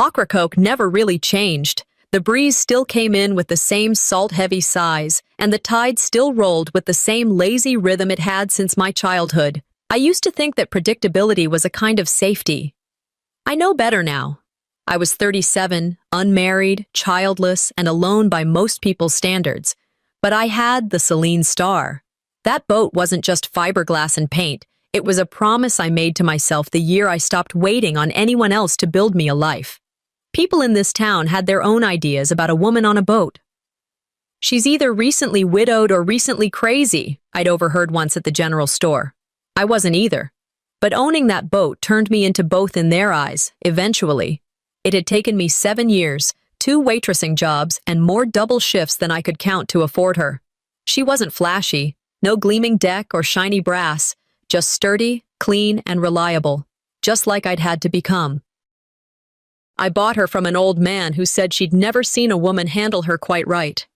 Ocracoke never really changed. The breeze still came in with the same salt-heavy sighs, and the tide still rolled with the same lazy rhythm it had since my childhood. I used to think that predictability was a kind of safety. I know better now. I was 37, unmarried, childless, and alone by most people's standards. But I had the Celine Star. That boat wasn't just fiberglass and paint. It was a promise I made to myself the year I stopped waiting on anyone else to build me a life. People in this town had their own ideas about a woman on a boat. "She's either recently widowed or recently crazy," I'd overheard once at the general store. I wasn't either. But owning that boat turned me into both in their eyes, eventually. It had taken me 7 years, 2 waitressing jobs, and more double shifts than I could count to afford her. She wasn't flashy, no gleaming deck or shiny brass, just sturdy, clean, and reliable, just like I'd had to become. I bought her from an old man who said she'd never seen a woman handle her quite right.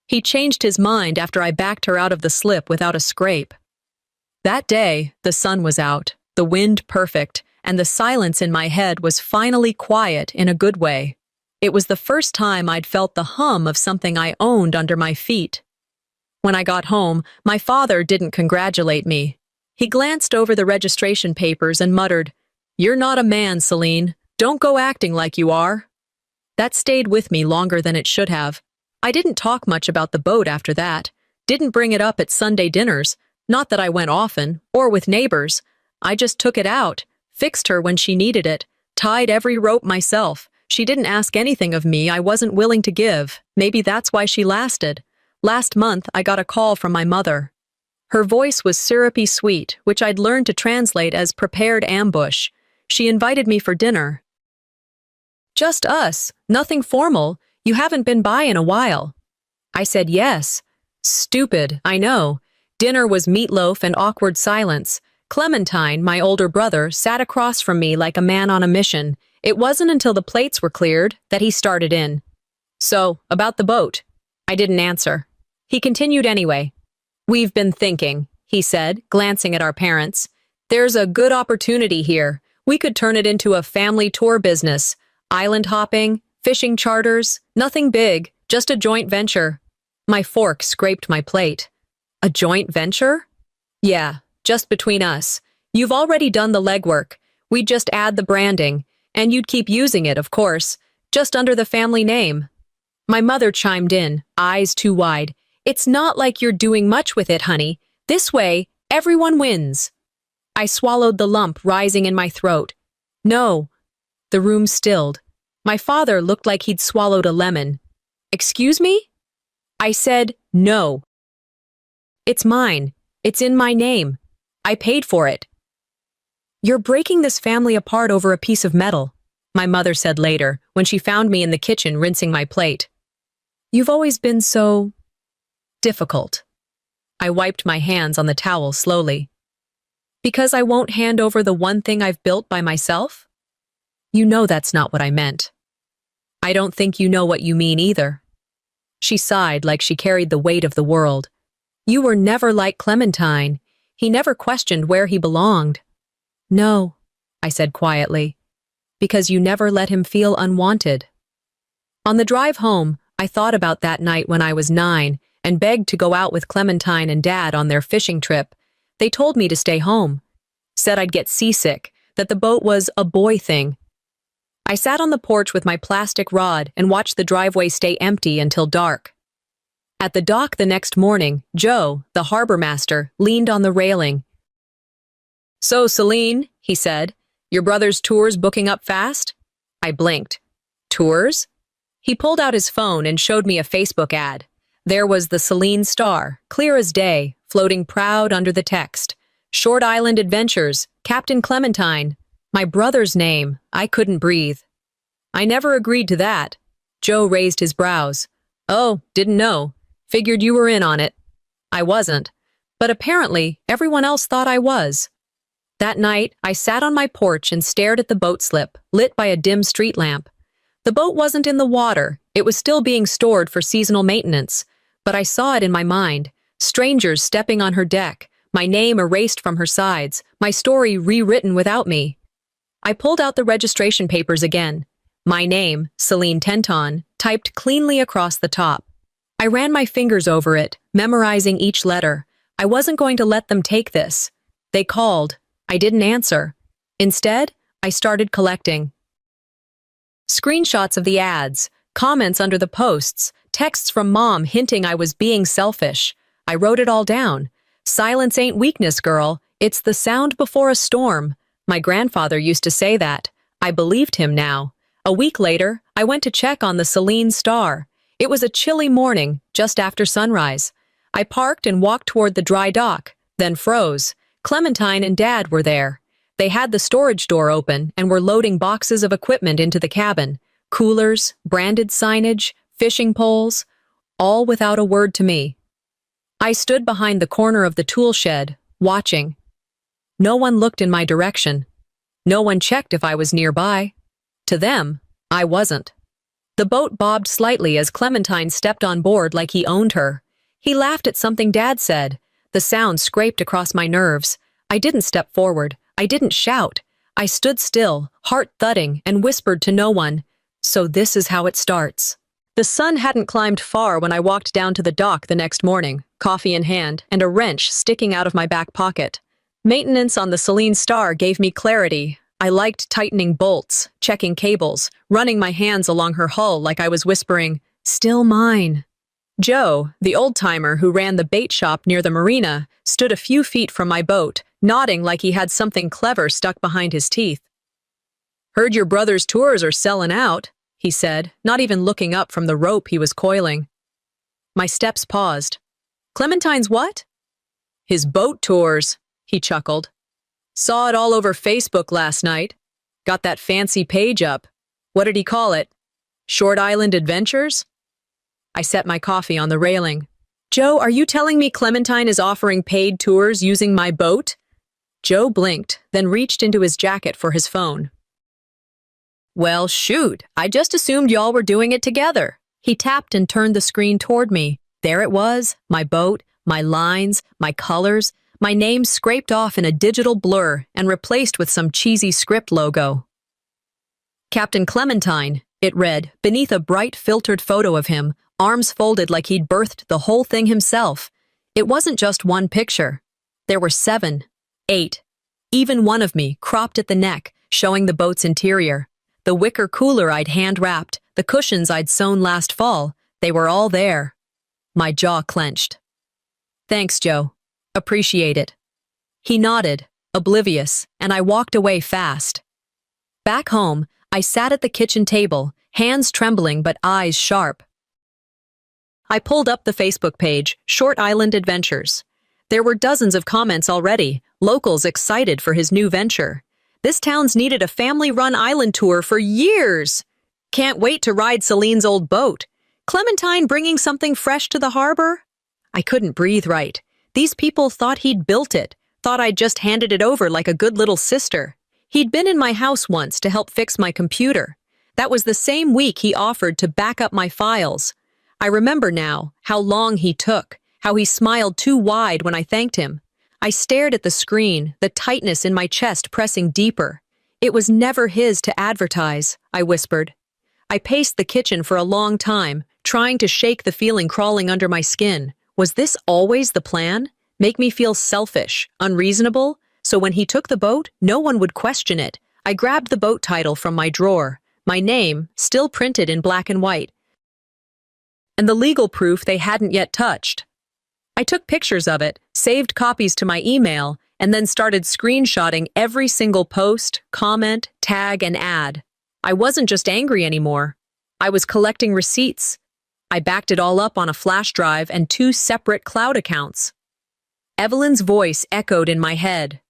He changed his mind after I backed her out of the slip without a scrape. That day, the sun was out, the wind perfect, and the silence in my head was finally quiet in a good way. It was the first time I'd felt the hum of something I owned under my feet. When I got home, my father didn't congratulate me. He glanced over the registration papers and muttered, "You're not a man, Celine. Don't go acting like you are." That stayed with me longer than it should have. I didn't talk much about the boat after that, didn't bring it up at Sunday dinners, not that I went often, or with neighbors. I just took it out, fixed her when she needed it, tied every rope myself. She didn't ask anything of me I wasn't willing to give. Maybe that's why she lasted. Last month, I got a call from my mother. Her voice was syrupy sweet, which I'd learned to translate as prepared ambush. She invited me for dinner. "Just us, nothing formal. You haven't been by in a while." I said yes. Stupid, I know. Dinner was meatloaf and awkward silence. Clementine, my older brother, sat across from me like a man on a mission. It wasn't until the plates were cleared that he started in. "So, about the boat." I didn't answer. He continued anyway. "We've been thinking," he said, glancing at our parents. "There's a good opportunity here. We could turn it into a family tour business. Island hopping, fishing charters, nothing big, just a joint venture." My fork scraped my plate. "A joint venture?" "Yeah, just between us. You've already done the legwork. We'd just add the branding. And you'd keep using it, of course, just under the family name." My mother chimed in, eyes too wide. "It's not like you're doing much with it, honey. This way, everyone wins." I swallowed the lump rising in my throat. "No." The room stilled. My father looked like he'd swallowed a lemon. "Excuse me?" I said, "No. It's mine. It's in my name. I paid for it." "You're breaking this family apart over a piece of metal," my mother said later, when she found me in the kitchen rinsing my plate. "You've always been so difficult." I wiped my hands on the towel slowly. "Because I won't hand over the one thing I've built by myself?" "You know that's not what I meant." "I don't think you know what you mean either." She sighed like she carried the weight of the world. "You were never like Clementine. He never questioned where he belonged." "No," I said quietly, "because you never let him feel unwanted." On the drive home, I thought about that night when I was 9 and begged to go out with Clementine and Dad on their fishing trip. They told me to stay home, said I'd get seasick, that the boat was a boy thing. I sat on the porch with my plastic rod and watched the driveway stay empty until dark. At the dock the next morning, Joe, the harbor master, leaned on the railing. "So, Celine," he said, "your brother's tour's booking up fast?" I blinked. "Tours?" He pulled out his phone and showed me a Facebook ad. There was the Celine Star, clear as day, floating proud under the text. "Short Island Adventures, Captain Clementine." My brother's name. I couldn't breathe. "I never agreed to that." Joe raised his brows. "Oh, didn't know. Figured you were in on it." I wasn't. But apparently, everyone else thought I was. That night, I sat on my porch and stared at the boat slip, lit by a dim street lamp. The boat wasn't in the water. It was still being stored for seasonal maintenance. But I saw it in my mind. Strangers stepping on her deck, my name erased from her sides, my story rewritten without me. I pulled out the registration papers again. My name, Celine Tenton, typed cleanly across the top. I ran my fingers over it, memorizing each letter. I wasn't going to let them take this. They called. I didn't answer. Instead, I started collecting. Screenshots of the ads, comments under the posts, texts from mom hinting I was being selfish. I wrote it all down. Silence ain't weakness, girl. It's the sound before a storm. My grandfather used to say that. I believed him now. A week later, I went to check on the Celine Star. It was a chilly morning, just after sunrise. I parked and walked toward the dry dock, then froze. Clementine and Dad were there. They had the storage door open and were loading boxes of equipment into the cabin. Coolers, branded signage, fishing poles, all without a word to me. I stood behind the corner of the tool shed, watching. No one looked in my direction. No one checked if I was nearby. To them, I wasn't. The boat bobbed slightly as Clementine stepped on board like he owned her. He laughed at something Dad said. The sound scraped across my nerves. I didn't step forward. I didn't shout. I stood still, heart thudding, and whispered to no one. So this is how it starts. The sun hadn't climbed far when I walked down to the dock the next morning, coffee in hand, and a wrench sticking out of my back pocket. Maintenance on the Celine Star gave me clarity. I liked tightening bolts, checking cables, running my hands along her hull like I was whispering, "Still mine." Joe, the old-timer who ran the bait shop near the marina, stood a few feet from my boat, nodding like he had something clever stuck behind his teeth. "Heard your brother's tours are selling out," he said, not even looking up from the rope he was coiling. My steps paused. "Clementine's what?" "His boat tours," he chuckled. "Saw it all over Facebook last night. Got that fancy page up. What did he call it? Short Island Adventures?" I set my coffee on the railing. "Joe, are you telling me Clementine is offering paid tours using my boat?" Joe blinked, then reached into his jacket for his phone. "Well, shoot, I just assumed y'all were doing it together." He tapped and turned the screen toward me. There it was, my boat, my lines, my colors, my name scraped off in a digital blur and replaced with some cheesy script logo. "Captain Clementine," it read, beneath a bright filtered photo of him, arms folded like he'd birthed the whole thing himself. It wasn't just one picture. There were 7, 8, even one of me, cropped at the neck, showing the boat's interior. The wicker cooler I'd hand-wrapped, the cushions I'd sewn last fall, they were all there. My jaw clenched. "Thanks, Joe. Appreciate it." He nodded, oblivious, and I walked away fast. Back home, I sat at the kitchen table, hands trembling but eyes sharp. I pulled up the Facebook page, Short Island Adventures. There were dozens of comments already, locals excited for his new venture. This town's needed a family-run island tour for years. Can't wait to ride Celine's old boat. Clementine bringing something fresh to the harbor? I couldn't breathe right. These people thought he'd built it, thought I'd just handed it over like a good little sister. He'd been in my house once to help fix my computer. That was the same week he offered to back up my files. I remember now how long he took, how he smiled too wide when I thanked him. I stared at the screen, the tightness in my chest pressing deeper. It was never his to advertise, I whispered. I paced the kitchen for a long time, trying to shake the feeling crawling under my skin. Was this always the plan? Make me feel selfish, unreasonable? So when he took the boat, no one would question it. I grabbed the boat title from my drawer, my name, still printed in black and white, and the legal proof they hadn't yet touched. I took pictures of it, saved copies to my email, and then started screenshotting every single post, comment, tag, and ad. I wasn't just angry anymore. I was collecting receipts. I backed it all up on a flash drive and 2 separate cloud accounts. Evelyn's voice echoed in my head.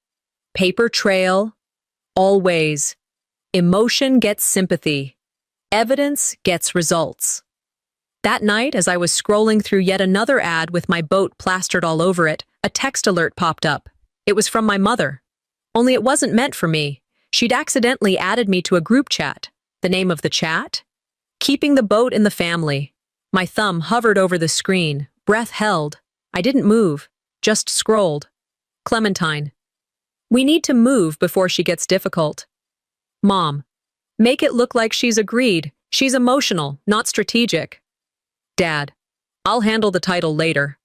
Paper trail, always. Emotion gets sympathy. Evidence gets results. That night, as I was scrolling through yet another ad with my boat plastered all over it, a text alert popped up. It was from my mother. Only it wasn't meant for me. She'd accidentally added me to a group chat. The name of the chat? Keeping the boat in the family. My thumb hovered over the screen, breath held. I didn't move, just scrolled. Clementine. We need to move before she gets difficult. Mom. Make it look like she's agreed. She's emotional, not strategic. Dad, I'll handle the title later.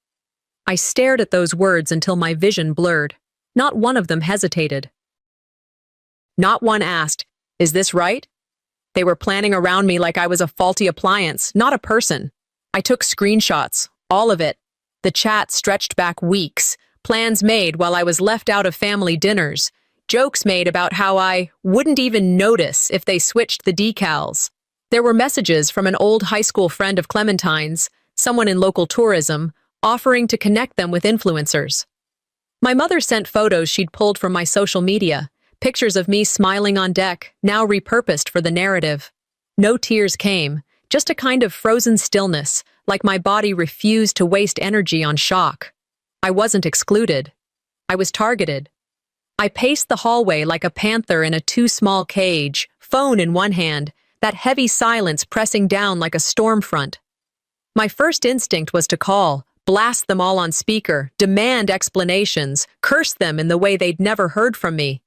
I stared at those words until my vision blurred. Not one of them hesitated. Not one asked, "Is this right?" They were planning around me like I was a faulty appliance, not a person. I took screenshots, all of it. The chat stretched back weeks, plans made while I was left out of family dinners, jokes made about how I wouldn't even notice if they switched the decals. There were messages from an old high school friend of Clementine's, someone in local tourism, offering to connect them with influencers. My mother sent photos she'd pulled from my social media, pictures of me smiling on deck, now repurposed for the narrative. No tears came, just a kind of frozen stillness, like my body refused to waste energy on shock. I wasn't excluded. I was targeted. I paced the hallway like a panther in a too-small cage, phone in one hand, that heavy silence pressing down like a storm front. My first instinct was to call, blast them all on speaker, demand explanations, curse them in the way they'd never heard from me.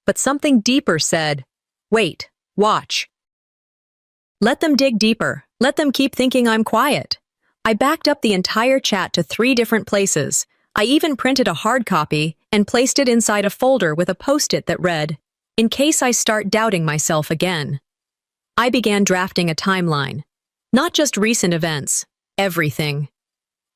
But something deeper said, "Wait, watch." Let them dig deeper. Let them keep thinking I'm quiet. I backed up the entire chat to 3 different places. I even printed a hard copy and placed it inside a folder with a post-it that read, "In case I start doubting myself again." I began drafting a timeline. Not just recent events, everything.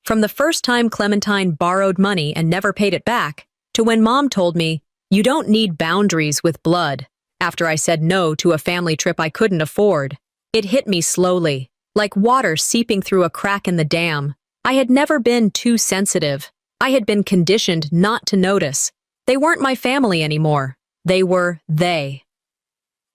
From the first time Clementine borrowed money and never paid it back, to when Mom told me, "You don't need boundaries with blood," after I said no to a family trip I couldn't afford. It hit me slowly, like water seeping through a crack in the dam. I had never been too sensitive. I had been conditioned not to notice. They weren't my family anymore. They were they.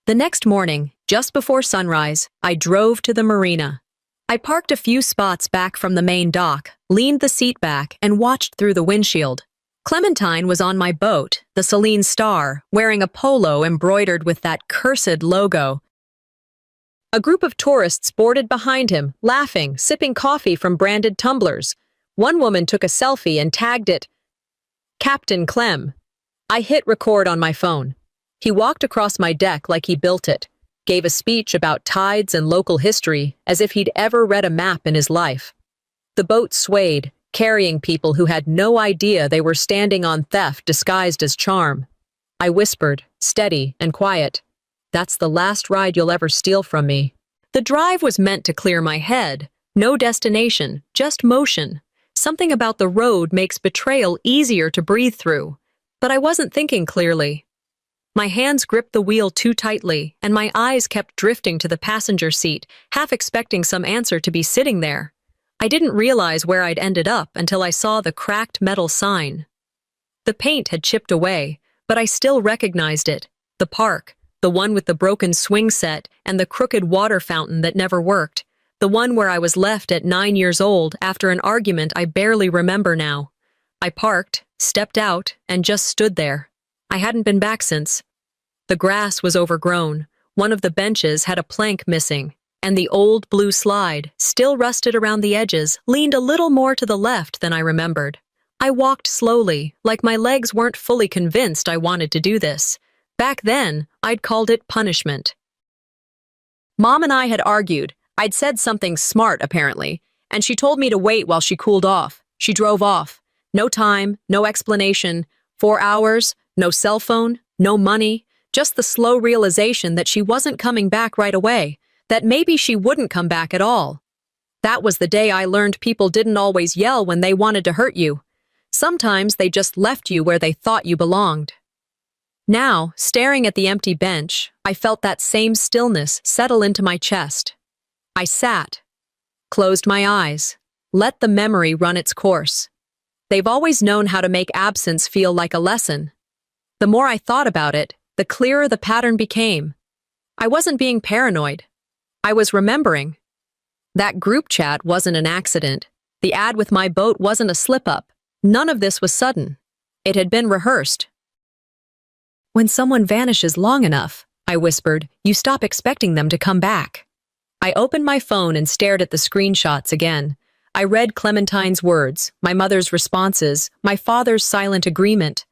The next morning, just before sunrise, I drove to the marina. I parked a few spots back from the main dock, leaned the seat back, and watched through the windshield. Clementine was on my boat, the Celine Star, wearing a polo embroidered with that cursed logo. A group of tourists boarded behind him, laughing, sipping coffee from branded tumblers. One woman took a selfie and tagged it, "Captain Clem." I hit record on my phone. He walked across my deck like he built it, gave a speech about tides and local history as if he'd ever read a map in his life. The boat swayed, carrying people who had no idea they were standing on theft disguised as charm. I whispered, steady and quiet, "That's the last ride you'll ever steal from me." The drive was meant to clear my head. No destination, just motion. Something about the road makes betrayal easier to breathe through. But I wasn't thinking clearly. My hands gripped the wheel too tightly, and my eyes kept drifting to the passenger seat, half expecting some answer to be sitting there. I didn't realize where I'd ended up until I saw the cracked metal sign. The paint had chipped away, but I still recognized it. The park, the one with the broken swing set and the crooked water fountain that never worked. The one where I was left at 9 years old after an argument I barely remember now. I parked, stepped out, and just stood there. I hadn't been back since. The grass was overgrown, one of the benches had a plank missing, and the old blue slide, still rusted around the edges, leaned a little more to the left than I remembered. I walked slowly, like my legs weren't fully convinced I wanted to do this. Back then, I'd called it punishment. Mom and I had argued. I'd said something smart, apparently, and she told me to wait while she cooled off. She drove off. No time, no explanation. 4 hours, no cell phone, no money, just the slow realization that she wasn't coming back right away, that maybe she wouldn't come back at all. That was the day I learned people didn't always yell when they wanted to hurt you. Sometimes they just left you where they thought you belonged. Now, staring at the empty bench, I felt that same stillness settle into my chest. I sat, closed my eyes, let the memory run its course. They've always known how to make absence feel like a lesson. The more I thought about it, the clearer the pattern became. I wasn't being paranoid. I was remembering. That group chat wasn't an accident. The ad with my boat wasn't a slip-up. None of this was sudden. It had been rehearsed. "When someone vanishes long enough," I whispered, "you stop expecting them to come back." I opened my phone and stared at the screenshots again. I read Clementine's words, my mother's responses, my father's silent agreement.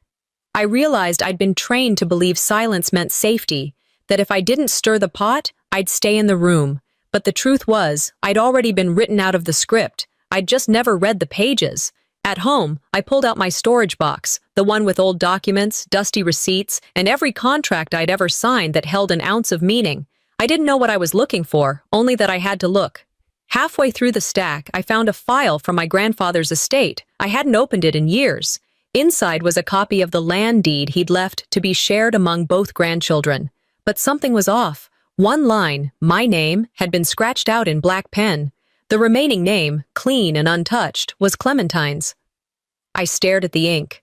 I realized I'd been trained to believe silence meant safety, that if I didn't stir the pot, I'd stay in the room. But the truth was, I'd already been written out of the script. I'd just never read the pages. At home, I pulled out my storage box, the one with old documents, dusty receipts, and every contract I'd ever signed that held an ounce of meaning. I didn't know what I was looking for, only that I had to look. Halfway through the stack, I found a file from my grandfather's estate. I hadn't opened it in years. Inside was a copy of the land deed he'd left to be shared among both grandchildren. But something was off. One line, my name, had been scratched out in black pen. The remaining name, clean and untouched, was Clementine's. I stared at the ink.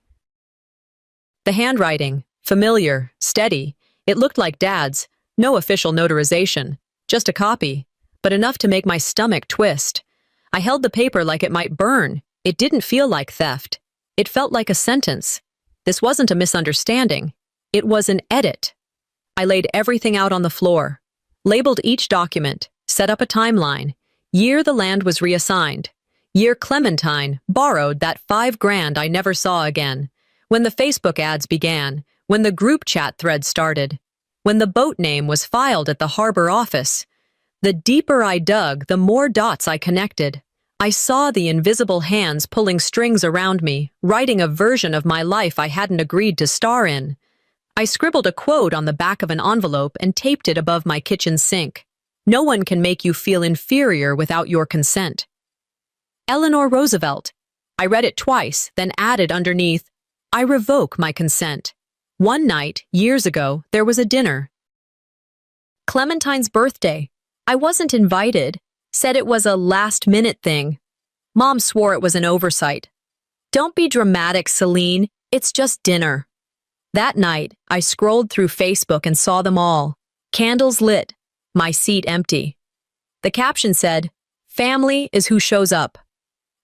The handwriting, familiar, steady. It looked like Dad's. No official notarization. Just a copy. But enough to make my stomach twist. I held the paper like it might burn. It didn't feel like theft. It felt like a sentence. This wasn't a misunderstanding. It was an edit. I laid everything out on the floor, labeled each document, set up a timeline. Year the land was reassigned. Year Clementine borrowed that $5,000 I never saw again. When the Facebook ads began. When the group chat thread started. When the boat name was filed at the harbor office. The deeper I dug, the more dots I connected. I saw the invisible hands pulling strings around me, writing a version of my life I hadn't agreed to star in. I scribbled a quote on the back of an envelope and taped it above my kitchen sink. No one can make you feel inferior without your consent. Eleanor Roosevelt. I read it twice, then added underneath, I revoke my consent. One night, years ago, there was a dinner. Clementine's birthday. I wasn't invited. Said it was a last-minute thing. Mom swore it was an oversight. Don't be dramatic, Celine. It's just dinner. That night, I scrolled through Facebook and saw them all. Candles lit. My seat empty. The caption said, family is who shows up.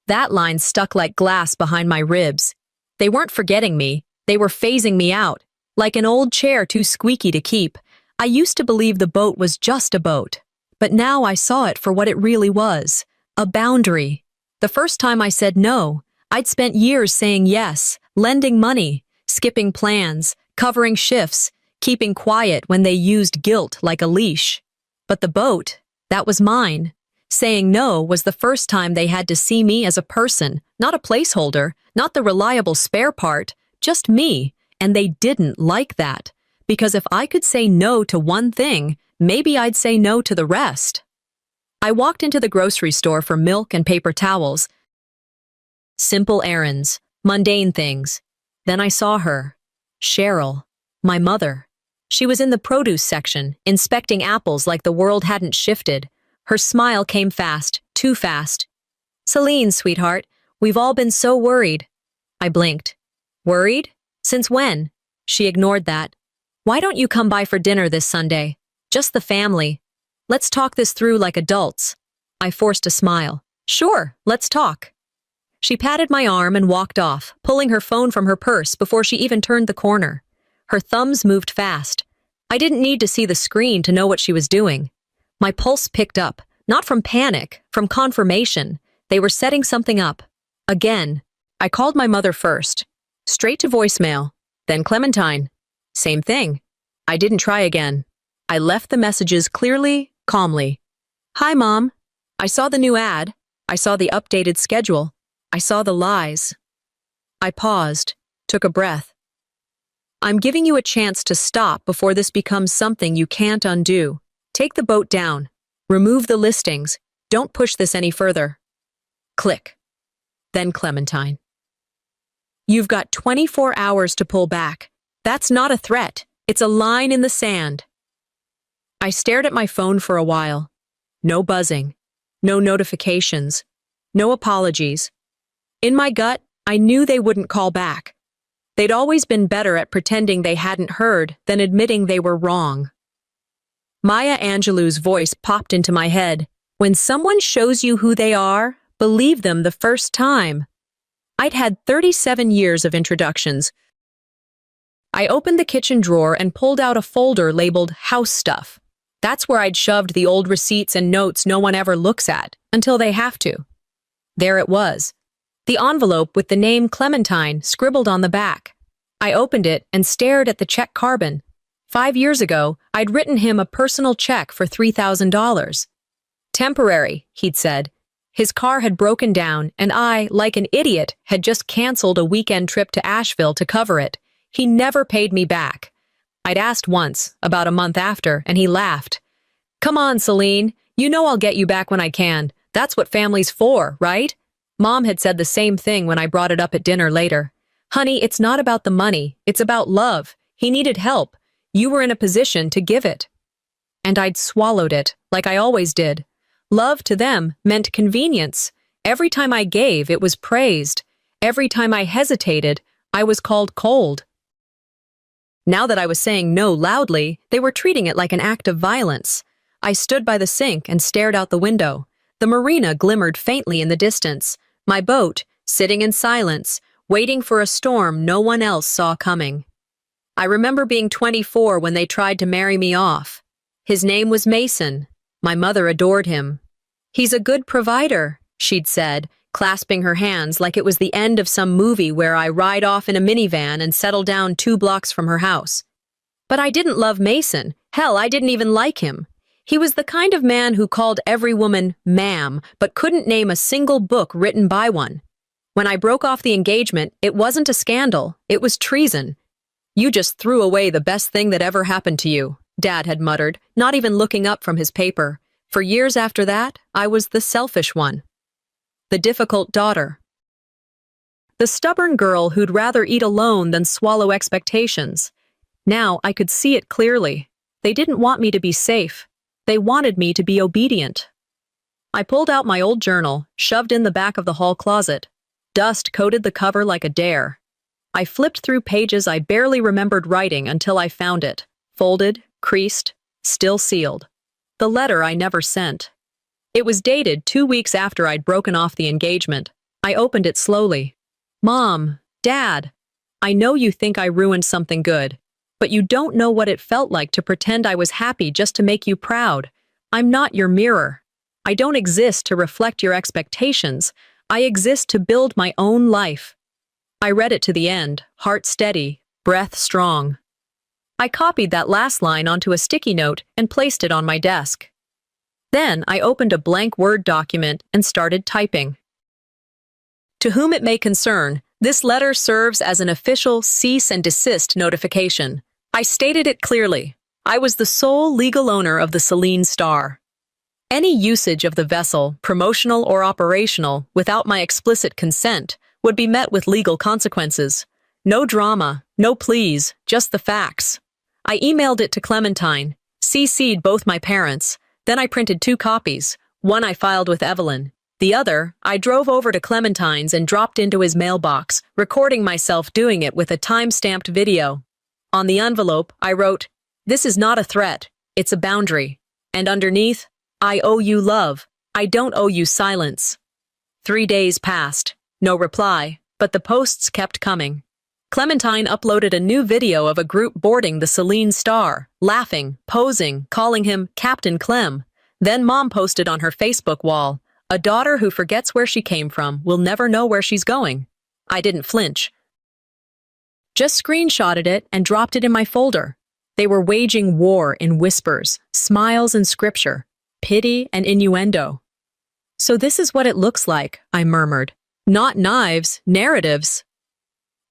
That line stuck like glass behind my ribs. They weren't forgetting me. They were phasing me out. Like an old chair too squeaky to keep. I used to believe the boat was just a boat. But now I saw it for what it really was. A boundary. The first time I said no, I'd spent years saying yes, lending money, skipping plans, covering shifts, keeping quiet when they used guilt like a leash. But the boat, that was mine. Saying no was the first time they had to see me as a person, not a placeholder, not the reliable spare part, just me, and they didn't like that. Because if I could say no to one thing, maybe I'd say no to the rest. I walked into the grocery store for milk and paper towels. Simple errands, mundane things. Then I saw her. Cheryl, my mother. She was in the produce section, inspecting apples like the world hadn't shifted. Her smile came fast, too fast. Celine, sweetheart, we've all been so worried. I blinked. Worried? Since when? She ignored that. Why don't you come by for dinner this Sunday? Just the family. Let's talk this through like adults. I forced a smile. Sure, let's talk. She patted my arm and walked off, pulling her phone from her purse before she even turned the corner. Her thumbs moved fast. I didn't need to see the screen to know what she was doing. My pulse picked up, not from panic, from confirmation. They were setting something up. Again. I called my mother first. Straight to voicemail. Then Clementine. Same thing. I didn't try again. I left the messages clearly, calmly. Hi, Mom. I saw the new ad. I saw the updated schedule. I saw the lies. I paused, took a breath. I'm giving you a chance to stop before this becomes something you can't undo. Take the boat down. Remove the listings. Don't push this any further. Click. Then Clementine. You've got 24 hours to pull back. That's not a threat. It's a line in the sand. I stared at my phone for a while. No buzzing. No notifications. No apologies. In my gut, I knew they wouldn't call back. They'd always been better at pretending they hadn't heard than admitting they were wrong. Maya Angelou's voice popped into my head. When someone shows you who they are, believe them the first time. I'd had 37 years of introductions. I opened the kitchen drawer and pulled out a folder labeled House Stuff. That's where I'd shoved the old receipts and notes no one ever looks at, until they have to. There it was. The envelope with the name Clementine scribbled on the back. I opened it and stared at the check carbon. 5 years ago, I'd written him a personal check for $3,000. Temporary, he'd said. His car had broken down, and I, like an idiot, had just canceled a weekend trip to Asheville to cover it. He never paid me back. I'd asked once, about a month after, and he laughed. "Come on, Celine. You know I'll get you back when I can. That's what family's for, right?" Mom had said the same thing when I brought it up at dinner later. "Honey, it's not about the money. It's about love. He needed help. You were in a position to give it." And I'd swallowed it, like I always did. Love to them meant convenience. Every time I gave, it was praised. Every time I hesitated, I was called cold. Now that I was saying no loudly, they were treating it like an act of violence. I stood by the sink and stared out the window. The marina glimmered faintly in the distance. My boat, sitting in silence, waiting for a storm no one else saw coming. I remember being 24 when they tried to marry me off. His name was Mason. My mother adored him. "He's a good provider," she'd said, clasping her hands like it was the end of some movie where I ride off in a minivan and settle down 2 blocks from her house. But I didn't love Mason. Hell, I didn't even like him. He was the kind of man who called every woman ma'am, but couldn't name a single book written by one. When I broke off the engagement, it wasn't a scandal. It was treason. "You just threw away the best thing that ever happened to you," Dad had muttered, not even looking up from his paper. For years after that, I was the selfish one. The difficult daughter. The stubborn girl who'd rather eat alone than swallow expectations. Now I could see it clearly. They didn't want me to be safe. They wanted me to be obedient. I pulled out my old journal, shoved in the back of the hall closet. Dust coated the cover like a dare. I flipped through pages I barely remembered writing until I found it. Folded, creased, still sealed. The letter I never sent. It was dated 2 weeks after I'd broken off the engagement. I opened it slowly. "Mom, Dad, I know you think I ruined something good, but you don't know what it felt like to pretend I was happy just to make you proud. I'm not your mirror. I don't exist to reflect your expectations. I exist to build my own life." I read it to the end, heart steady, breath strong. I copied that last line onto a sticky note and placed it on my desk. Then I opened a blank Word document and started typing. "To whom it may concern, this letter serves as an official cease and desist notification. I stated it clearly. I was the sole legal owner of the Celine Star. Any usage of the vessel, promotional or operational, without my explicit consent, would be met with legal consequences. No drama, no pleas, just the facts. I emailed it to Clementine, CC'd both my parents. Then I printed 2 copies. One I filed with Evelyn. The other, I drove over to Clementine's and dropped into his mailbox, recording myself doing it with a time-stamped video. On the envelope, I wrote, "This is not a threat. It's a boundary." And underneath, "I owe you love. I don't owe you silence." 3 days passed. No reply, but the posts kept coming. Clementine uploaded a new video of a group boarding the Celine Star, laughing, posing, calling him Captain Clem. Then Mom posted on her Facebook wall, "A daughter who forgets where she came from will never know where she's going." I didn't flinch. Just screenshotted it and dropped it in my folder. They were waging war in whispers, smiles and scripture, pity and innuendo. "So this is what it looks like," I murmured. "Not knives, narratives."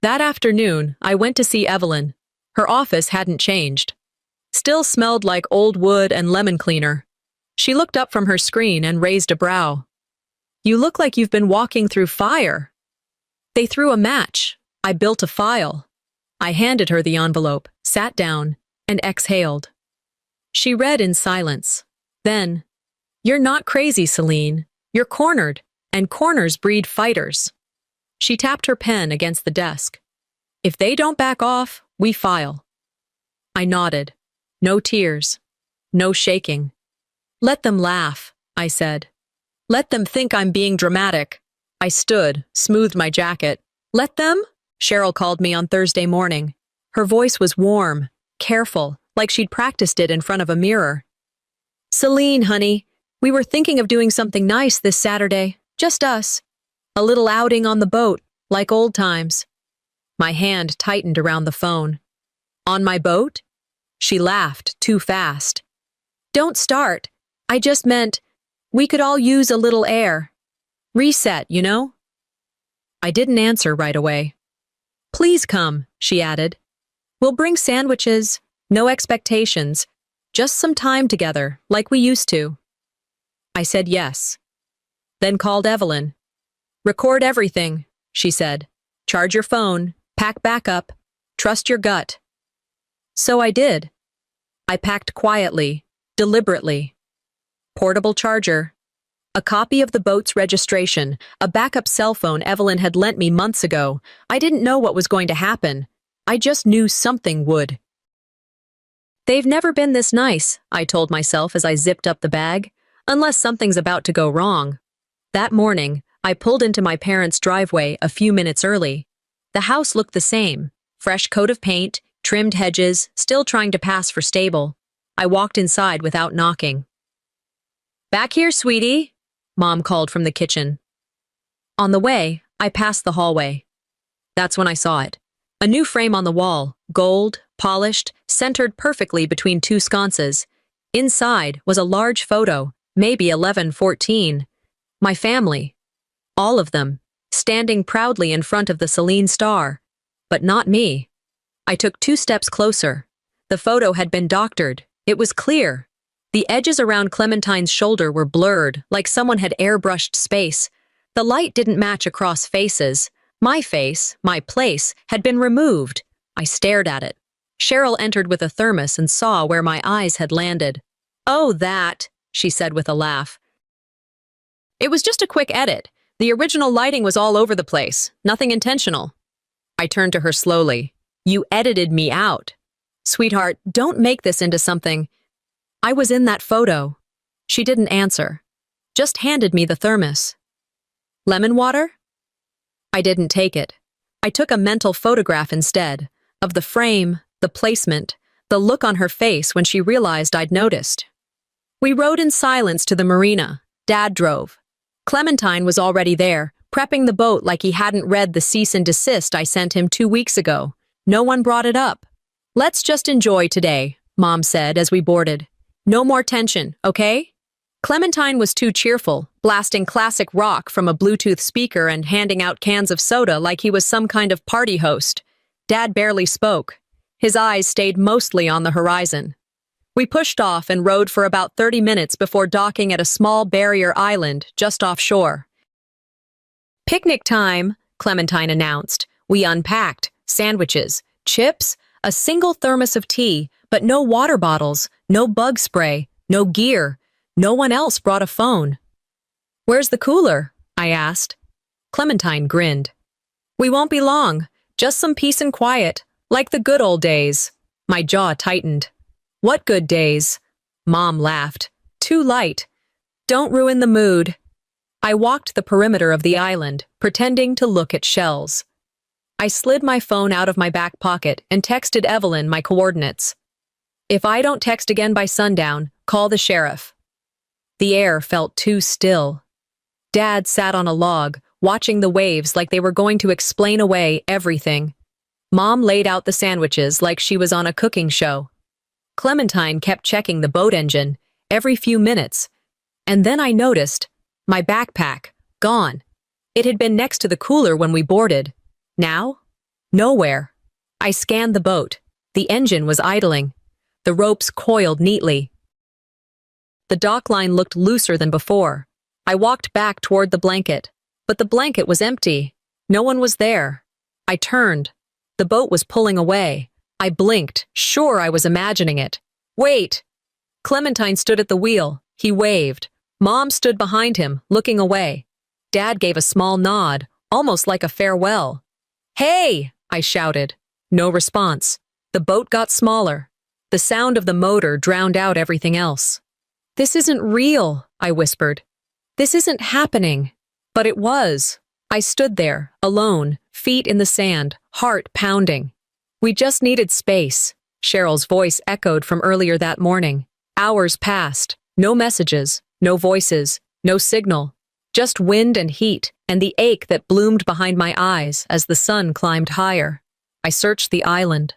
That afternoon, I went to see Evelyn. Her office hadn't changed. Still smelled like old wood and lemon cleaner. She looked up from her screen and raised a brow. "You look like you've been walking through fire." They threw a match. I built a file. I handed her the envelope, sat down, and exhaled. She read in silence. Then, "You're not crazy, Celine. You're cornered, and corners breed fighters." She tapped her pen against the desk. "If they don't back off, we file." I nodded. No tears. No shaking. "Let them laugh," I said. "Let them think I'm being dramatic." I stood, smoothed my jacket. "Let them?" Cheryl called me on Thursday morning. Her voice was warm, careful, like she'd practiced it in front of a mirror. "Celine, honey, we were thinking of doing something nice this Saturday. Just us. A little outing on the boat, like old times." My hand tightened around the phone. "On my boat?" She laughed too fast. Don't start. I just meant we could all use a little air. Reset, you know? I didn't answer right away. Please come, she added. We'll bring sandwiches, no expectations, just some time together, like we used to. I said yes. Then called Evelyn. Record everything, she said. Charge your phone, pack backup, trust your gut. So I did. I packed quietly, deliberately. Portable charger, a copy of the boat's registration, a backup cell phone Evelyn had lent me months ago. I didn't know what was going to happen. I just knew something would. They've never been this nice, I told myself as I zipped up the bag, unless something's about to go wrong. That morning, I pulled into my parents' driveway a few minutes early. The house looked the same, fresh coat of paint, trimmed hedges, still trying to pass for stable. I walked inside without knocking. Back here, sweetie, Mom called from the kitchen. On the way, I passed the hallway. That's when I saw it. A new frame on the wall, gold, polished, centered perfectly between two sconces. Inside was a large photo, maybe 11-14. My family. All of them, standing proudly in front of the Celine star. But not me. I took 2 steps closer. The photo had been doctored. It was clear. The edges around Clementine's shoulder were blurred, like someone had airbrushed space. The light didn't match across faces. My face, my place, had been removed. I stared at it. Cheryl entered with a thermos and saw where my eyes had landed. Oh, that, she said with a laugh. It was just a quick edit. The original lighting was all over the place, nothing intentional. I turned to her slowly. You edited me out. Sweetheart, don't make this into something. I was in that photo. She didn't answer. Just handed me the thermos. Lemon water? I didn't take it. I took a mental photograph instead, of the frame, the placement, the look on her face when she realized I'd noticed. We rode in silence to the marina. Dad drove. Clementine was already there, prepping the boat like he hadn't read the cease and desist I sent him 2 weeks ago. No one brought it up. Let's just enjoy today, Mom said as we boarded. No more tension, okay? Clementine was too cheerful, blasting classic rock from a Bluetooth speaker and handing out cans of soda like he was some kind of party host. Dad barely spoke. His eyes stayed mostly on the horizon. We pushed off and rode for about 30 minutes before docking at a small barrier island just offshore. Picnic time, Clementine announced. We unpacked. Sandwiches, chips, a single thermos of tea, but no water bottles, no bug spray, no gear. No one else brought a phone. Where's the cooler? I asked. Clementine grinned. We won't be long. Just some peace and quiet, like the good old days. My jaw tightened. What good days? Mom laughed. Too light. Don't ruin the mood. I walked the perimeter of the island, pretending to look at shells. I slid my phone out of my back pocket and texted Evelyn my coordinates. If I don't text again by sundown, call the sheriff. The air felt too still. Dad sat on a log, watching the waves like they were going to explain away everything. Mom laid out the sandwiches like she was on a cooking show. Clementine kept checking the boat engine every few minutes. And then I noticed my backpack, gone. It had been next to the cooler when we boarded. Now? Nowhere. I scanned the boat. The engine was idling. The ropes coiled neatly. The dock line looked looser than before. I walked back toward the blanket, but the blanket was empty. No one was there. I turned. The boat was pulling away. I blinked, sure I was imagining it. Wait! Clementine stood at the wheel. He waved. Mom stood behind him, looking away. Dad gave a small nod, almost like a farewell. Hey! I shouted. No response. The boat got smaller. The sound of the motor drowned out everything else. This isn't real, I whispered. This isn't happening. But it was. I stood there, alone, feet in the sand, heart pounding. We just needed space. Cheryl's voice echoed from earlier that morning. Hours passed. No messages, no voices, no signal. Just wind and heat, and the ache that bloomed behind my eyes as the sun climbed higher. I searched the island.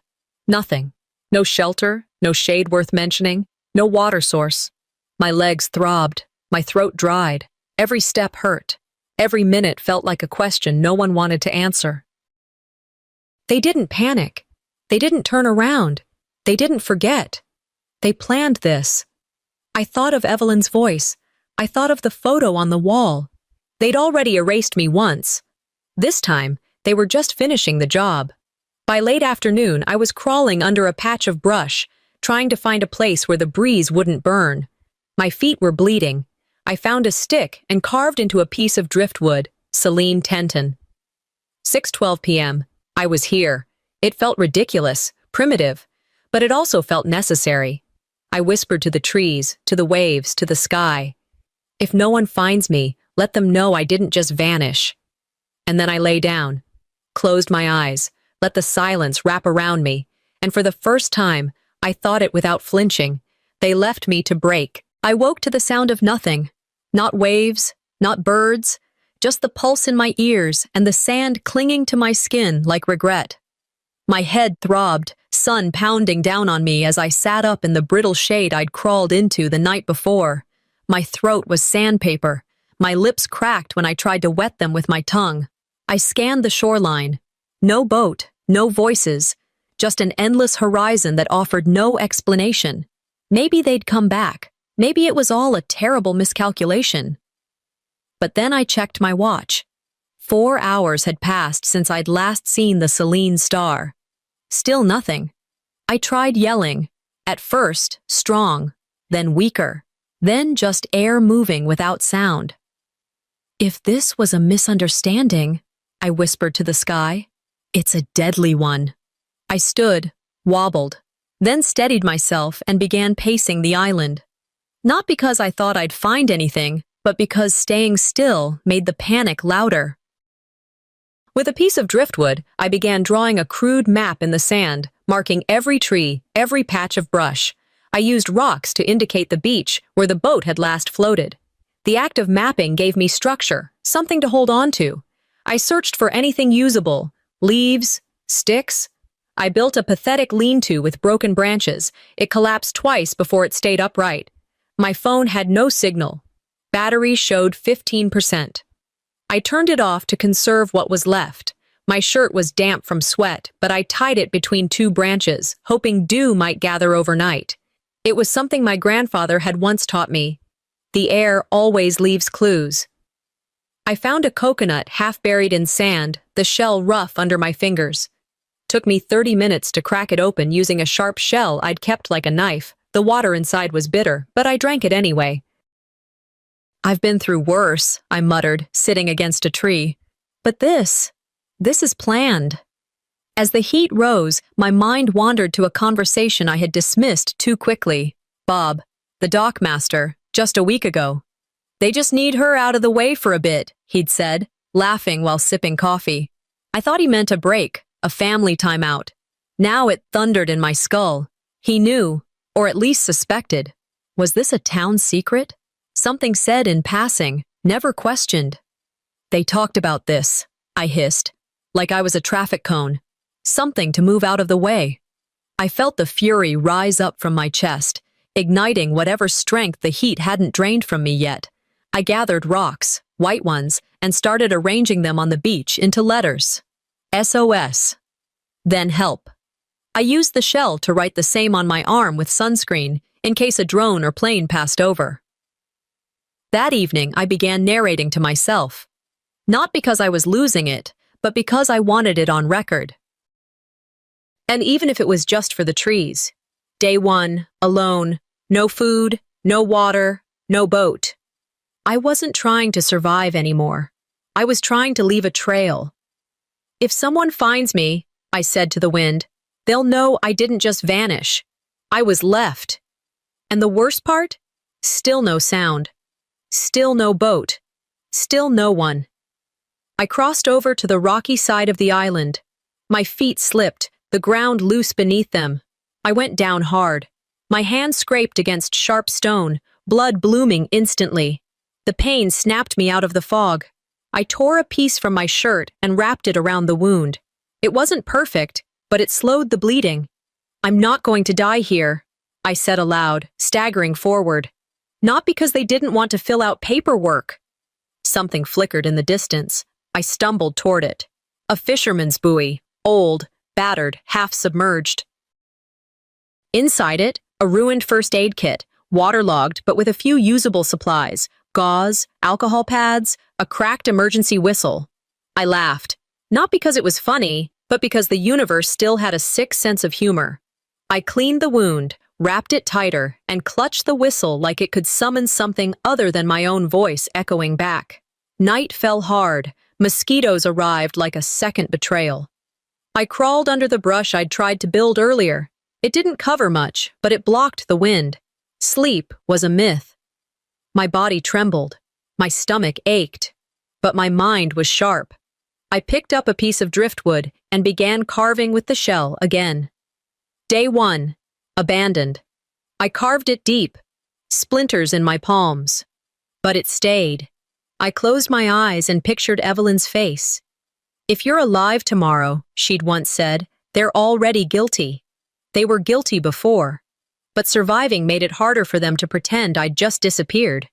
Nothing. No shelter, No shade worth mentioning, no water source. My legs throbbed, my throat dried, every step hurt. Every minute felt like a question no one wanted to answer. They didn't panic. They didn't turn around. They didn't forget. They planned this. I thought of Evelyn's voice. I thought of the photo on the wall. They'd already erased me once. This time, they were just finishing the job. By late afternoon, I was crawling under a patch of brush, trying to find a place where the breeze wouldn't burn. My feet were bleeding. I found a stick and carved into a piece of driftwood, Celine Tenton. 6:12 p.m. I was here. It felt ridiculous, primitive, but it also felt necessary. I whispered to the trees, to the waves, to the sky. If no one finds me, let them know I didn't just vanish. And then I lay down, closed my eyes, let the silence wrap around me, and for the first time, I thought it without flinching. They left me to break. I woke to the sound of nothing. Not waves, not birds, just the pulse in my ears and the sand clinging to my skin like regret. My head throbbed, sun pounding down on me as I sat up in the brittle shade I'd crawled into the night before. My throat was sandpaper. My lips cracked when I tried to wet them with my tongue. I scanned the shoreline. No boat, no voices, just an endless horizon that offered no explanation. Maybe they'd come back. Maybe it was all a terrible miscalculation. But then I checked my watch. 4 hours had passed since I'd last seen the Celine star. Still nothing. I tried yelling. At first, strong, then weaker, then just air moving without sound. If this was a misunderstanding, I whispered to the sky, it's a deadly one. I stood, wobbled, then steadied myself and began pacing the island. Not because I thought I'd find anything, but because staying still made the panic louder. With a piece of driftwood, I began drawing a crude map in the sand, marking every tree, every patch of brush. I used rocks to indicate the beach where the boat had last floated. The act of mapping gave me structure, something to hold on to. I searched for anything usable, leaves, sticks. I built a pathetic lean-to with broken branches. It collapsed twice before it stayed upright. My phone had no signal. Battery showed 15%. I turned it off to conserve what was left. My shirt was damp from sweat, but I tied it between 2 branches, hoping dew might gather overnight. It was something my grandfather had once taught me. The air always leaves clues. I found a coconut half buried in sand, the shell rough under my fingers. Took me 30 minutes to crack it open using a sharp shell I'd kept like a knife. The water inside was bitter, but I drank it anyway. I've been through worse, I muttered, sitting against a tree. But this is planned. As the heat rose, my mind wandered to a conversation I had dismissed too quickly. Bob, the dockmaster, just a week ago. They just need her out of the way for a bit, he'd said, laughing while sipping coffee. I thought he meant a break, a family timeout. Now it thundered in my skull. He knew, or at least suspected. Was this a town secret? Something said in passing, never questioned. They talked about this, I hissed, like I was a traffic cone. Something to move out of the way. I felt the fury rise up from my chest, igniting whatever strength the heat hadn't drained from me yet. I gathered rocks, white ones, and started arranging them on the beach into letters. SOS. Then help. I used the shell to write the same on my arm with sunscreen, in case a drone or plane passed over. That evening, I began narrating to myself. Not because I was losing it, but because I wanted it on record. And even if it was just for the trees. Day 1, alone, no food, no water, no boat. I wasn't trying to survive anymore. I was trying to leave a trail. If someone finds me, I said to the wind, they'll know I didn't just vanish. I was left. And the worst part? Still no sound. Still no boat. Still no one. I crossed over to the rocky side of the island. My feet slipped, the ground loose beneath them. I went down hard. My hand scraped against sharp stone, blood blooming instantly. The pain snapped me out of the fog. I tore a piece from my shirt and wrapped it around the wound. It wasn't perfect, but it slowed the bleeding. I'm not going to die here, I said aloud, staggering forward. Not because they didn't want to fill out paperwork. Something flickered in the distance. I stumbled toward it. A fisherman's buoy, old, battered, half-submerged. Inside it, a ruined first aid kit, waterlogged but with a few usable supplies, gauze, alcohol pads, a cracked emergency whistle. I laughed, not because it was funny, but because the universe still had a sick sense of humor. I cleaned the wound, wrapped it tighter, and clutched the whistle like it could summon something other than my own voice echoing back. Night fell hard. Mosquitoes arrived like a second betrayal. I crawled under the brush I'd tried to build earlier. It didn't cover much, but it blocked the wind. Sleep was a myth. My body trembled. My stomach ached. But my mind was sharp. I picked up a piece of driftwood and began carving with the shell again. Day 1. Abandoned. I carved it deep. Splinters in my palms. But it stayed. I closed my eyes and pictured Evelyn's face. If you're alive tomorrow, she'd once said, they're already guilty. They were guilty before. But surviving made it harder for them to pretend I'd just disappeared.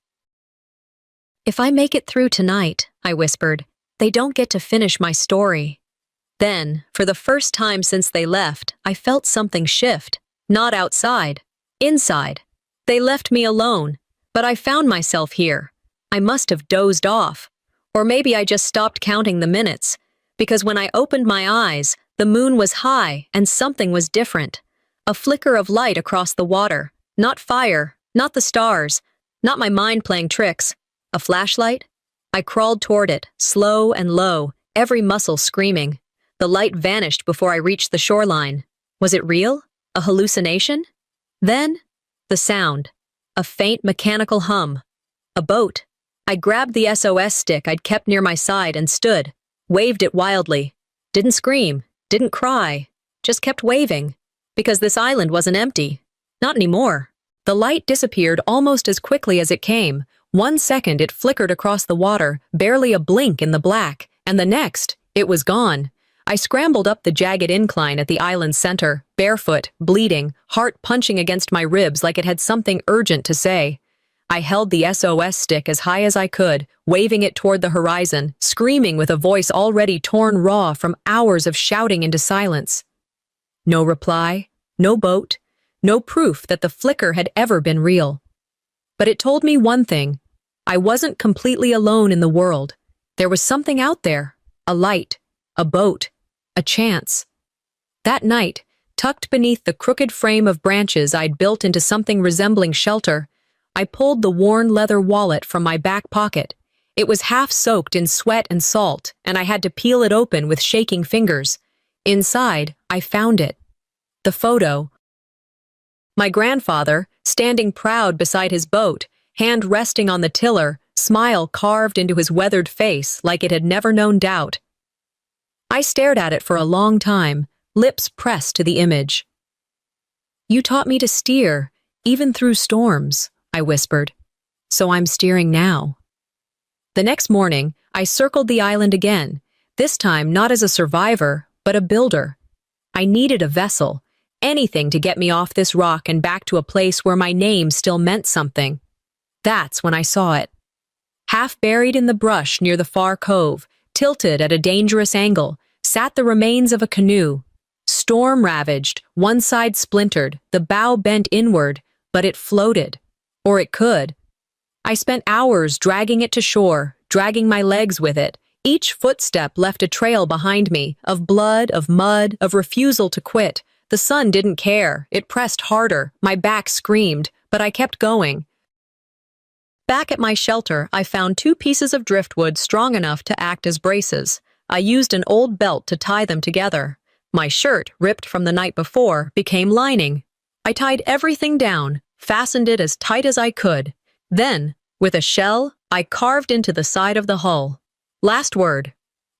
If I make it through tonight, I whispered, they don't get to finish my story. Then, for the first time since they left, I felt something shift. Not outside. Inside. They left me alone, but I found myself here. I must have dozed off. Or maybe I just stopped counting the minutes, because when I opened my eyes, the moon was high and something was different. A flicker of light across the water. Not fire, not the stars, not my mind playing tricks. A flashlight? I crawled toward it, slow and low, every muscle screaming. The light vanished before I reached the shoreline. Was it real? A hallucination? Then, the sound. A faint mechanical hum. A boat. I grabbed the SOS stick I'd kept near my side and stood, waved it wildly. Didn't scream, didn't cry, just kept waving. Because this island wasn't empty. Not anymore. The light disappeared almost as quickly as it came. 1 second it flickered across the water, barely a blink in the black, and the next, it was gone. I scrambled up the jagged incline at the island's center, barefoot, bleeding, heart punching against my ribs like it had something urgent to say. I held the SOS stick as high as I could, waving it toward the horizon, screaming with a voice already torn raw from hours of shouting into silence. No reply, no boat, no proof that the flicker had ever been real. But it told me one thing. I wasn't completely alone in the world. There was something out there, a light, a boat, a chance. That night, tucked beneath the crooked frame of branches I'd built into something resembling shelter, I pulled the worn leather wallet from my back pocket. It was half soaked in sweat and salt, and I had to peel it open with shaking fingers. Inside, I found it. The photo. My grandfather, standing proud beside his boat, hand resting on the tiller, smile carved into his weathered face like it had never known doubt. I stared at it for a long time, lips pressed to the image. You taught me to steer, even through storms, I whispered. So I'm steering now. The next morning, I circled the island again, this time not as a survivor, but a builder. I needed a vessel, anything to get me off this rock and back to a place where my name still meant something. That's when I saw it. Half buried in the brush near the far cove, tilted at a dangerous angle, sat the remains of a canoe. Storm-ravaged, one side splintered, the bow bent inward, but it floated. Or it could. I spent hours dragging it to shore, dragging my legs with it. Each footstep left a trail behind me, of blood, of mud, of refusal to quit. The sun didn't care. It pressed harder. My back screamed, but I kept going. Back at my shelter, I found 2 pieces of driftwood strong enough to act as braces. I used an old belt to tie them together. My shirt, ripped from the night before, became lining. I tied everything down, fastened it as tight as I could. Then, with a shell, I carved into the side of the hull. Last word.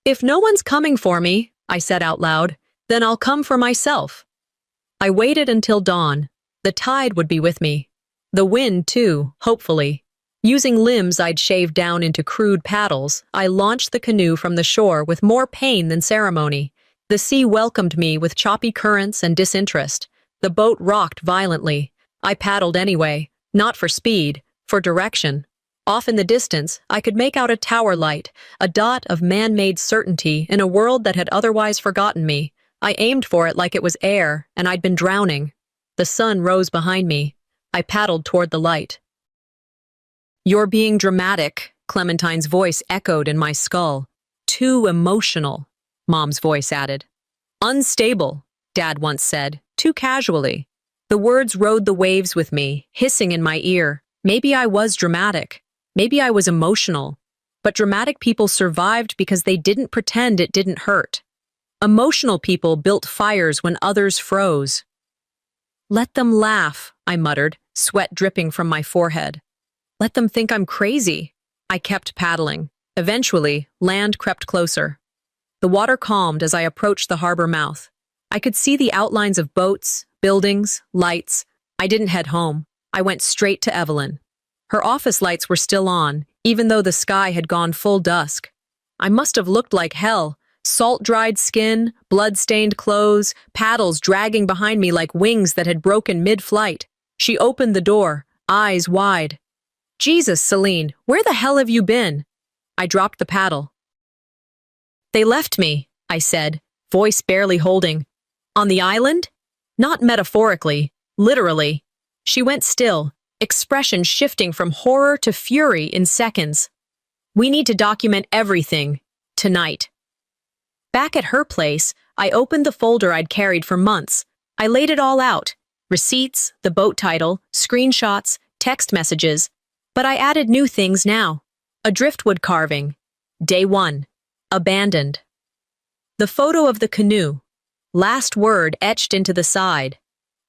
If no one's coming for me, I said out loud, then I'll come for myself. I waited until dawn. The tide would be with me. The wind, too, hopefully. Using limbs I'd shaved down into crude paddles, I launched the canoe from the shore with more pain than ceremony. The sea welcomed me with choppy currents and disinterest. The boat rocked violently. I paddled anyway, not for speed, for direction. Off in the distance, I could make out a tower light, a dot of man-made certainty in a world that had otherwise forgotten me. I aimed for it like it was air, and I'd been drowning. The sun rose behind me. I paddled toward the light. "You're being dramatic," Clementine's voice echoed in my skull. "Too emotional," Mom's voice added. "Unstable," Dad once said, too casually. The words rode the waves with me, hissing in my ear. Maybe I was dramatic. Maybe I was emotional. But dramatic people survived because they didn't pretend it didn't hurt. Emotional people built fires when others froze. "Let them laugh," I muttered, sweat dripping from my forehead. "Let them think I'm crazy." I kept paddling. Eventually, land crept closer. The water calmed as I approached the harbor mouth. I could see the outlines of boats, buildings, lights. I didn't head home. I went straight to Evelyn. Her office lights were still on, even though the sky had gone full dusk. I must have looked like hell. Salt-dried skin, blood-stained clothes, paddles dragging behind me like wings that had broken mid-flight. She opened the door, eyes wide. "Jesus, Celine, where the hell have you been?" I dropped the paddle. "They left me," I said, voice barely holding. "On the island?" "Not metaphorically, literally." She went still, expression shifting from horror to fury in seconds. "We need to document everything, tonight." Back at her place, I opened the folder I'd carried for months. I laid it all out. Receipts, the boat title, screenshots, text messages. But I added new things now. A driftwood carving. Day 1. Abandoned. The photo of the canoe. Last word etched into the side.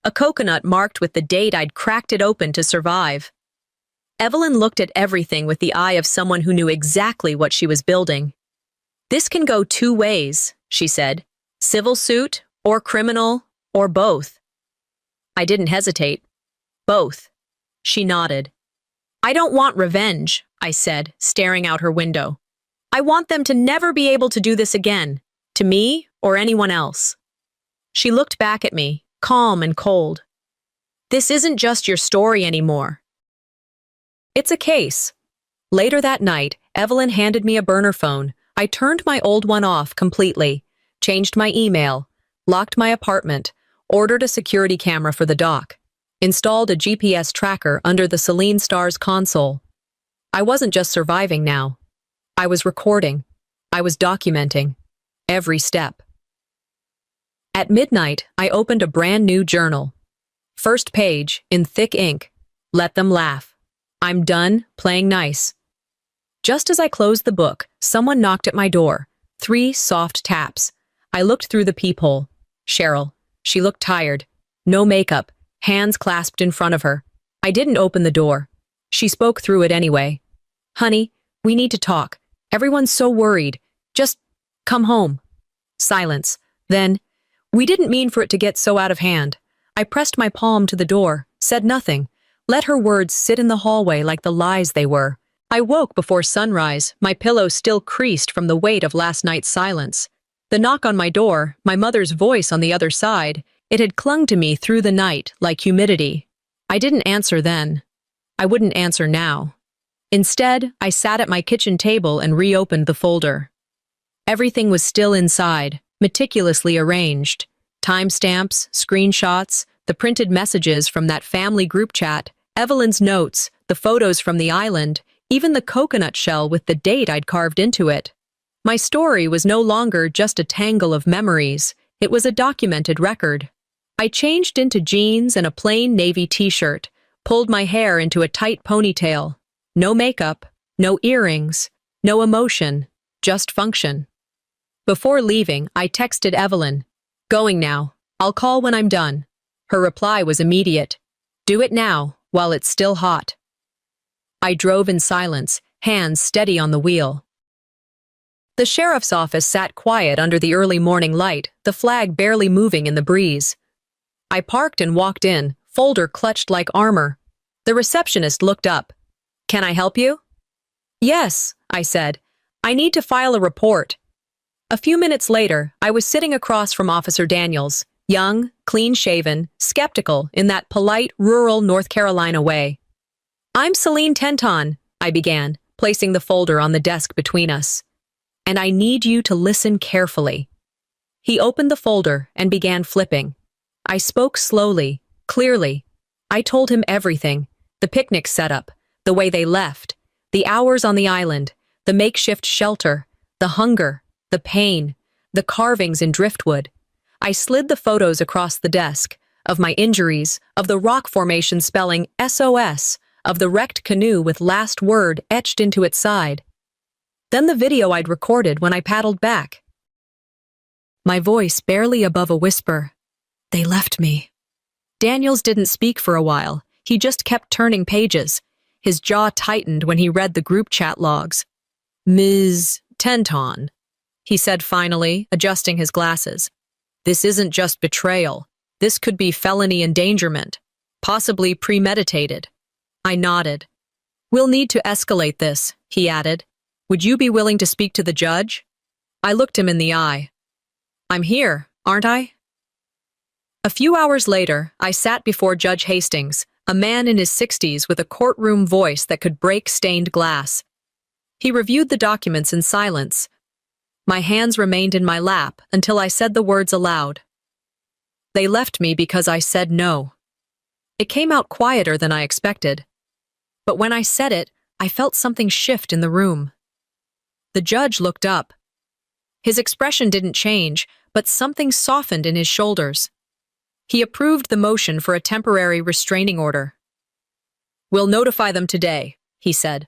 A coconut marked with the date I'd cracked it open to survive. Evelyn looked at everything with the eye of someone who knew exactly what she was building. "This can go 2 ways," she said. "Civil suit, or criminal, or both." I didn't hesitate. "Both." She nodded. "I don't want revenge," I said, staring out her window. "I want them to never be able to do this again, to me or anyone else." She looked back at me, calm and cold. "This isn't just your story anymore. It's a case." Later that night, Evelyn handed me a burner phone. I turned my old one off completely, changed my email, locked my apartment, ordered a security camera for the dock, installed a GPS tracker under the Celine Star's console. I wasn't just surviving now. I was recording. I was documenting. Every step. At midnight, I opened a brand new journal. First page, in thick ink. "Let them laugh. I'm done playing nice." Just as I closed the book, someone knocked at my door. 3 soft taps. I looked through the peephole. Cheryl. She looked tired. No makeup. Hands clasped in front of her. I didn't open the door. She spoke through it anyway. "Honey, we need to talk. Everyone's so worried. Just come home." Silence. Then, "We didn't mean for it to get so out of hand." I pressed my palm to the door, said nothing, let her words sit in the hallway like the lies they were. I woke before sunrise, my pillow still creased from the weight of last night's silence. The knock on my door, my mother's voice on the other side, it had clung to me through the night like humidity. I didn't answer then. I wouldn't answer now. Instead, I sat at my kitchen table and reopened the folder. Everything was still inside, meticulously arranged. Timestamps, screenshots, the printed messages from that family group chat, Evelyn's notes, the photos from the island, even the coconut shell with the date I'd carved into it. My story was no longer just a tangle of memories. It was a documented record. I changed into jeans and a plain navy t-shirt, pulled my hair into a tight ponytail. No makeup, no earrings, no emotion, just function. Before leaving, I texted Evelyn, "Going now. I'll call when I'm done." Her reply was immediate. "Do it now, while it's still hot." I drove in silence, hands steady on the wheel. The sheriff's office sat quiet under the early morning light, the flag barely moving in the breeze. I parked and walked in, folder clutched like armor. The receptionist looked up. "Can I help you?" "Yes," I said. "I need to file a report." A few minutes later, I was sitting across from Officer Daniels, young, clean-shaven, skeptical in that polite, rural North Carolina way. "I'm Celine Tenton," I began, placing the folder on the desk between us. "And I need you to listen carefully." He opened the folder and began flipping. I spoke slowly, clearly. I told him everything: the picnic setup, the way they left, the hours on the island, the makeshift shelter, the hunger, the pain, the carvings in driftwood. I slid the photos across the desk, of my injuries, of the rock formation spelling SOS, of the wrecked canoe with last word etched into its side. Then the video I'd recorded when I paddled back. My voice barely above a whisper. "They left me." Daniels didn't speak for a while. He just kept turning pages. His jaw tightened when he read the group chat logs. "Ms. Tenton," he said finally, adjusting his glasses. "This isn't just betrayal. This could be felony endangerment, possibly premeditated." I nodded. "We'll need to escalate this," he added. "Would you be willing to speak to the judge?" I looked him in the eye. "I'm here, aren't I?" A few hours later, I sat before Judge Hastings, a man in his 60s with a courtroom voice that could break stained glass. He reviewed the documents in silence. My hands remained in my lap until I said the words aloud. "They left me because I said no." It came out quieter than I expected. But when I said it, I felt something shift in the room. The judge looked up. His expression didn't change, but something softened in his shoulders. He approved the motion for a temporary restraining order. "We'll notify them today," he said.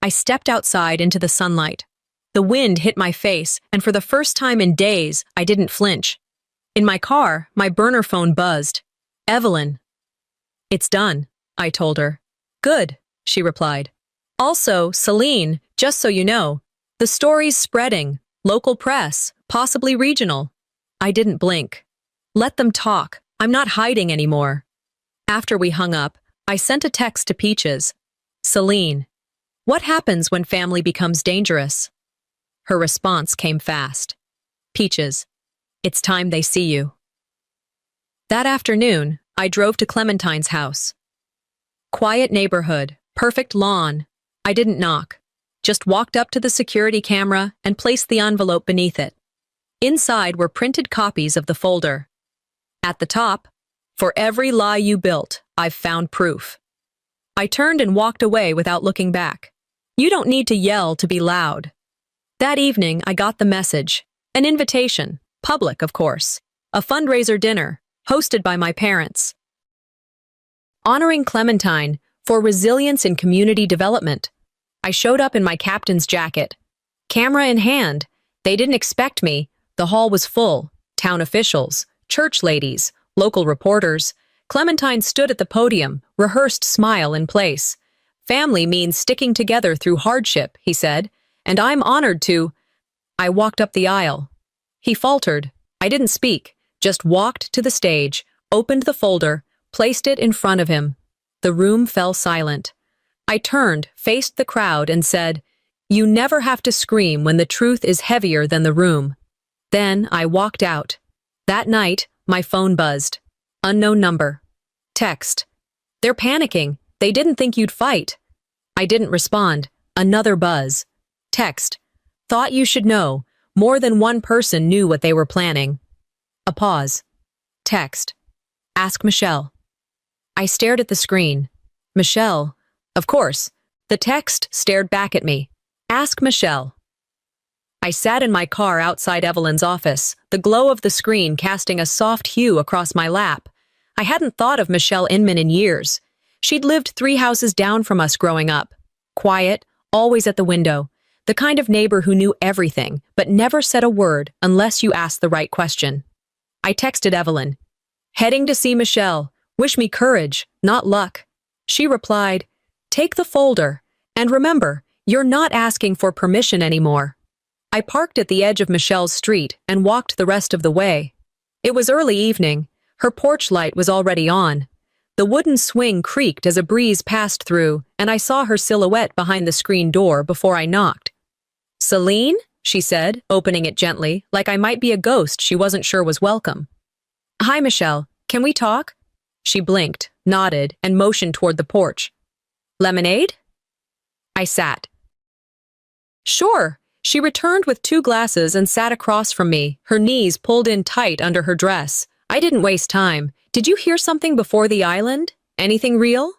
I stepped outside into the sunlight. The wind hit my face, and for the first time in days, I didn't flinch. In my car, my burner phone buzzed. "Evelyn." "It's done," I told her. "Good," she replied. "Also, Celine, just so you know, the story's spreading. Local press, possibly regional." I didn't blink. Let them talk. I'm not hiding anymore. After we hung up, I sent a text to Peaches. "Celine, what happens when family becomes dangerous?" Her response came fast. "Peaches, it's time they see you." That afternoon, I drove to Clementine's house. Quiet neighborhood, perfect lawn. I didn't knock. Just walked up to the security camera and placed the envelope beneath it. Inside were printed copies of the folder. At the top, "For every lie you built, I've found proof." I turned and walked away without looking back. You don't need to yell to be loud. That evening, I got the message. An invitation, public, of course. A fundraiser dinner, hosted by my parents. Honoring Clementine for resilience in community development. I showed up in my captain's jacket. Camera in hand. They didn't expect me. The hall was full. Town officials, church ladies, local reporters. Clementine stood at the podium, rehearsed smile in place. "Family means sticking together through hardship," he said, "and I'm honored to—" I walked up the aisle. He faltered. I didn't speak, just walked to the stage, opened the folder, placed it in front of him. The room fell silent. I turned, faced the crowd, and said, "You never have to scream when the truth is heavier than the room." Then I walked out. That night, my phone buzzed. Unknown number. Text. "They're panicking. They didn't think you'd fight." I didn't respond. Another buzz. Text. "Thought you should know. More than one person knew what they were planning." A pause. Text. "Ask Michelle." I stared at the screen. Michelle. Of course. The text stared back at me. "Ask Michelle." I sat in my car outside Evelyn's office, the glow of the screen casting a soft hue across my lap. I hadn't thought of Michelle Inman in years. She'd lived 3 houses down from us growing up. Quiet, always at the window. The kind of neighbor who knew everything, but never said a word unless you asked the right question. I texted Evelyn. "Heading to see Michelle. Wish me courage, not luck." She replied, "Take the folder. And remember, you're not asking for permission anymore." I parked at the edge of Michelle's street and walked the rest of the way. It was early evening. Her porch light was already on. The wooden swing creaked as a breeze passed through, and I saw her silhouette behind the screen door before I knocked. "Celine?" she said, opening it gently, like I might be a ghost she wasn't sure was welcome. Hi, Michelle. Can we talk? She blinked, nodded, and motioned toward the porch. Lemonade? I sat. Sure. She returned with 2 glasses and sat across from me, her knees pulled in tight under her dress. I didn't waste time. Did you hear something before the island? Anything real?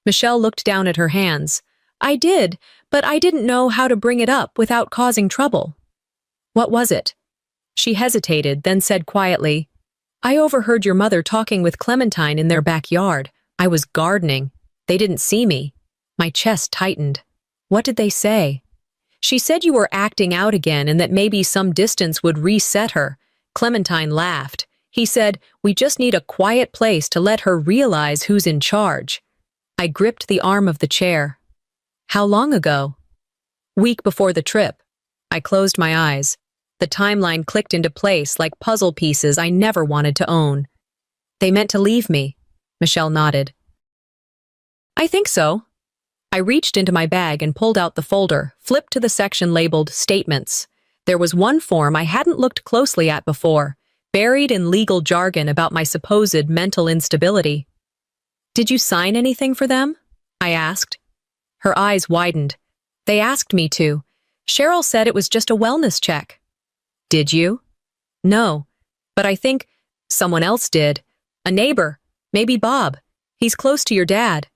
Michelle looked down at her hands. I did, but I didn't know how to bring it up without causing trouble. What was it? She hesitated, then said quietly, I overheard your mother talking with Clementine in their backyard. I was gardening. They didn't see me. My chest tightened. What did they say? She said you were acting out again and that maybe some distance would reset her. Clementine laughed. He said, we just need a quiet place to let her realize who's in charge. I gripped the arm of the chair. How long ago? Week before the trip. I closed my eyes. The timeline clicked into place like puzzle pieces I never wanted to own. They meant to leave me. Michelle nodded. I think so. I reached into my bag and pulled out the folder, flipped to the section labeled Statements. There was one form I hadn't looked closely at before, buried in legal jargon about my supposed mental instability. Did you sign anything for them? I asked. Her eyes widened. They asked me to. Cheryl said it was just a wellness check. Did you? No, but I think someone else did. A neighbor, maybe Bob. He's close to your dad.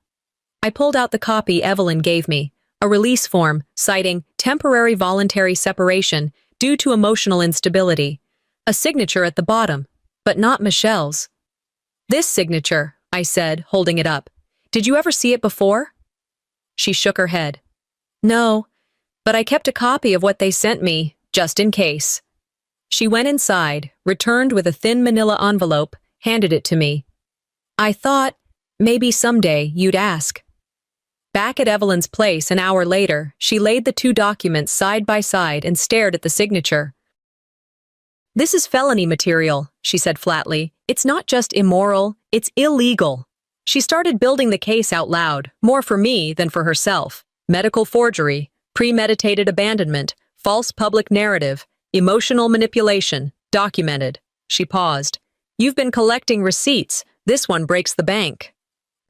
I pulled out the copy Evelyn gave me, a release form citing temporary voluntary separation due to emotional instability, a signature at the bottom, but not Michelle's. This signature, I said, holding it up. Did you ever see it before? She shook her head. No, but I kept a copy of what they sent me, just in case. She went inside, returned with a thin manila envelope, handed it to me. I thought, maybe someday you'd ask. Back at Evelyn's place an hour later, she laid the 2 documents side by side and stared at the signature. This is felony material, she said flatly. It's not just immoral, it's illegal. She started building the case out loud, more for me than for herself. Medical forgery, premeditated abandonment, false public narrative, emotional manipulation, documented. She paused. You've been collecting receipts. This one breaks the bank.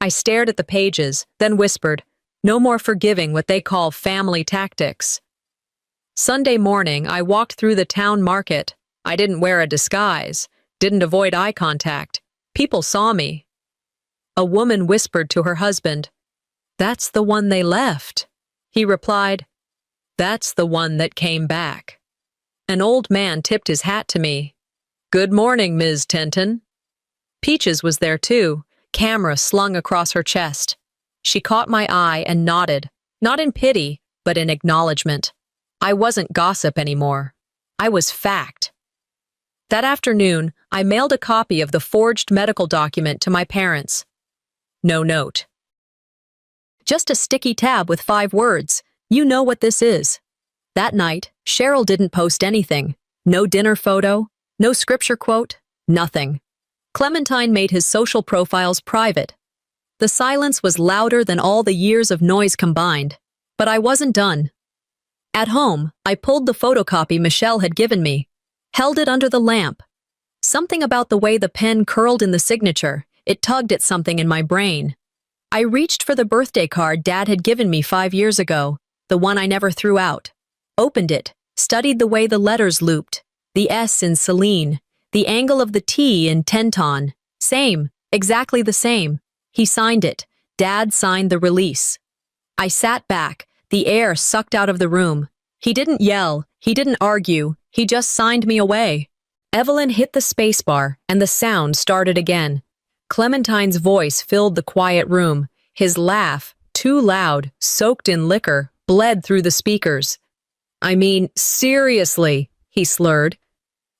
I stared at the pages, then whispered, no more forgiving what they call family tactics. Sunday morning, I walked through the town market. I didn't wear a disguise, didn't avoid eye contact. People saw me. A woman whispered to her husband, That's the one they left. He replied, That's the one that came back. An old man tipped his hat to me. Good morning, Ms. Tenton. Peaches was there too, camera slung across her chest. She caught my eye and nodded, not in pity, but in acknowledgement. I wasn't gossip anymore. I was fact. That afternoon, I mailed a copy of the forged medical document to my parents. No note. Just a sticky tab with 5 words. You know what this is. That night, Cheryl didn't post anything. No dinner photo, no scripture quote, nothing. Clementine made his social profiles private. The silence was louder than all the years of noise combined. But I wasn't done. At home, I pulled the photocopy Michelle had given me, held it under the lamp. Something about the way the pen curled in the signature, it tugged at something in my brain. I reached for the birthday card Dad had given me 5 years ago, the one I never threw out. Opened it, studied the way the letters looped, the S in Celine, the angle of the T in Tenton. Same, exactly the same. He signed it. Dad signed the release. I sat back, the air sucked out of the room. He didn't yell, he didn't argue, he just signed me away. Evelyn hit the spacebar, and the sound started again. Clementine's voice filled the quiet room. His laugh, too loud, soaked in liquor, bled through the speakers. I mean, seriously, he slurred.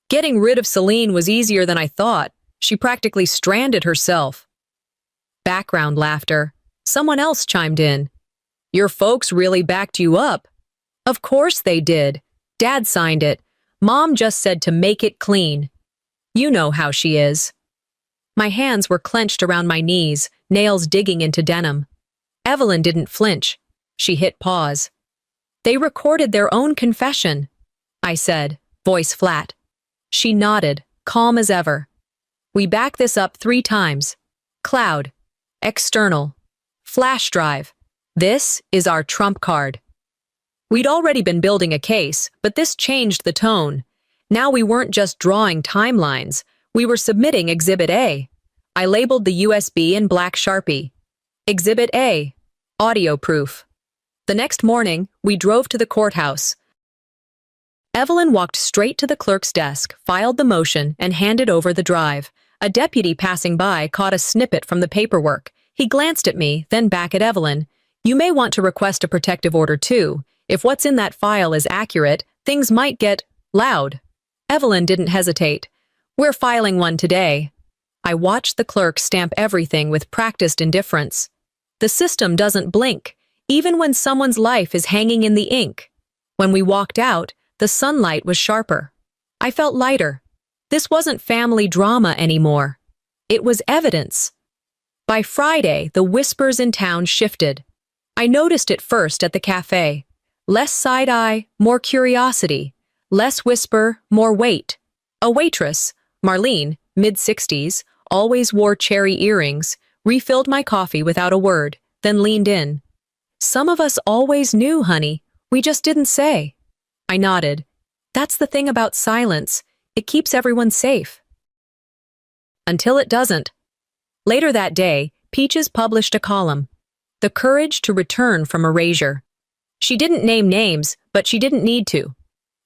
Getting rid of Celine was easier than I thought. She practically stranded herself. Background laughter. Someone else chimed in. Your folks really backed you up. Of course they did. Dad signed it. Mom just said to make it clean. You know how she is. My hands were clenched around my knees, nails digging into denim. Evelyn didn't flinch. She hit pause. They recorded their own confession. I said, voice flat. She nodded, calm as ever. We back this up 3 times. Cloud. External. Flash drive. This is our trump card. We'd already been building a case, but this changed the tone. Now we weren't just drawing timelines, we were submitting Exhibit A. I labeled the USB in black Sharpie. Exhibit A. Audio proof. The next morning, we drove to the courthouse. Evelyn walked straight to the clerk's desk, filed the motion, and handed over the drive. A deputy passing by caught a snippet from the paperwork. He glanced at me, then back at Evelyn. You may want to request a protective order too. If what's in that file is accurate, things might get loud. Evelyn didn't hesitate. We're filing one today. I watched the clerk stamp everything with practiced indifference. The system doesn't blink, even when someone's life is hanging in the ink. When we walked out, the sunlight was sharper. I felt lighter. This wasn't family drama anymore. It was evidence. By Friday, the whispers in town shifted. I noticed it first at the cafe. Less side-eye, more curiosity. Less whisper, more weight. A waitress, Marlene, mid-60s, always wore cherry earrings, refilled my coffee without a word, then leaned in. Some of us always knew, honey. We just didn't say. I nodded. That's the thing about silence. It keeps everyone safe. Until it doesn't. Later that day, Peaches published a column. The courage to return from erasure. She didn't name names, but she didn't need to.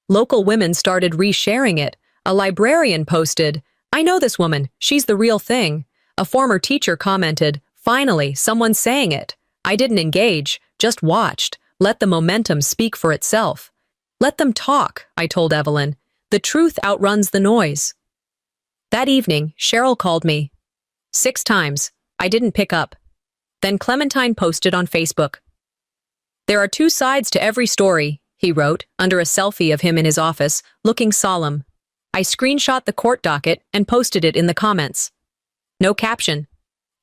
Local women started resharing it. A librarian posted, I know this woman, she's the real thing. A former teacher commented, finally, someone's saying it. I didn't engage, just watched. Let the momentum speak for itself. Let them talk, I told Evelyn. The truth outruns the noise. That evening, Cheryl called me. 6 times. I didn't pick up. Then Clementine posted on Facebook. There are 2 sides to every story, he wrote, under a selfie of him in his office, looking solemn. I screenshot the court docket and posted it in the comments. No caption.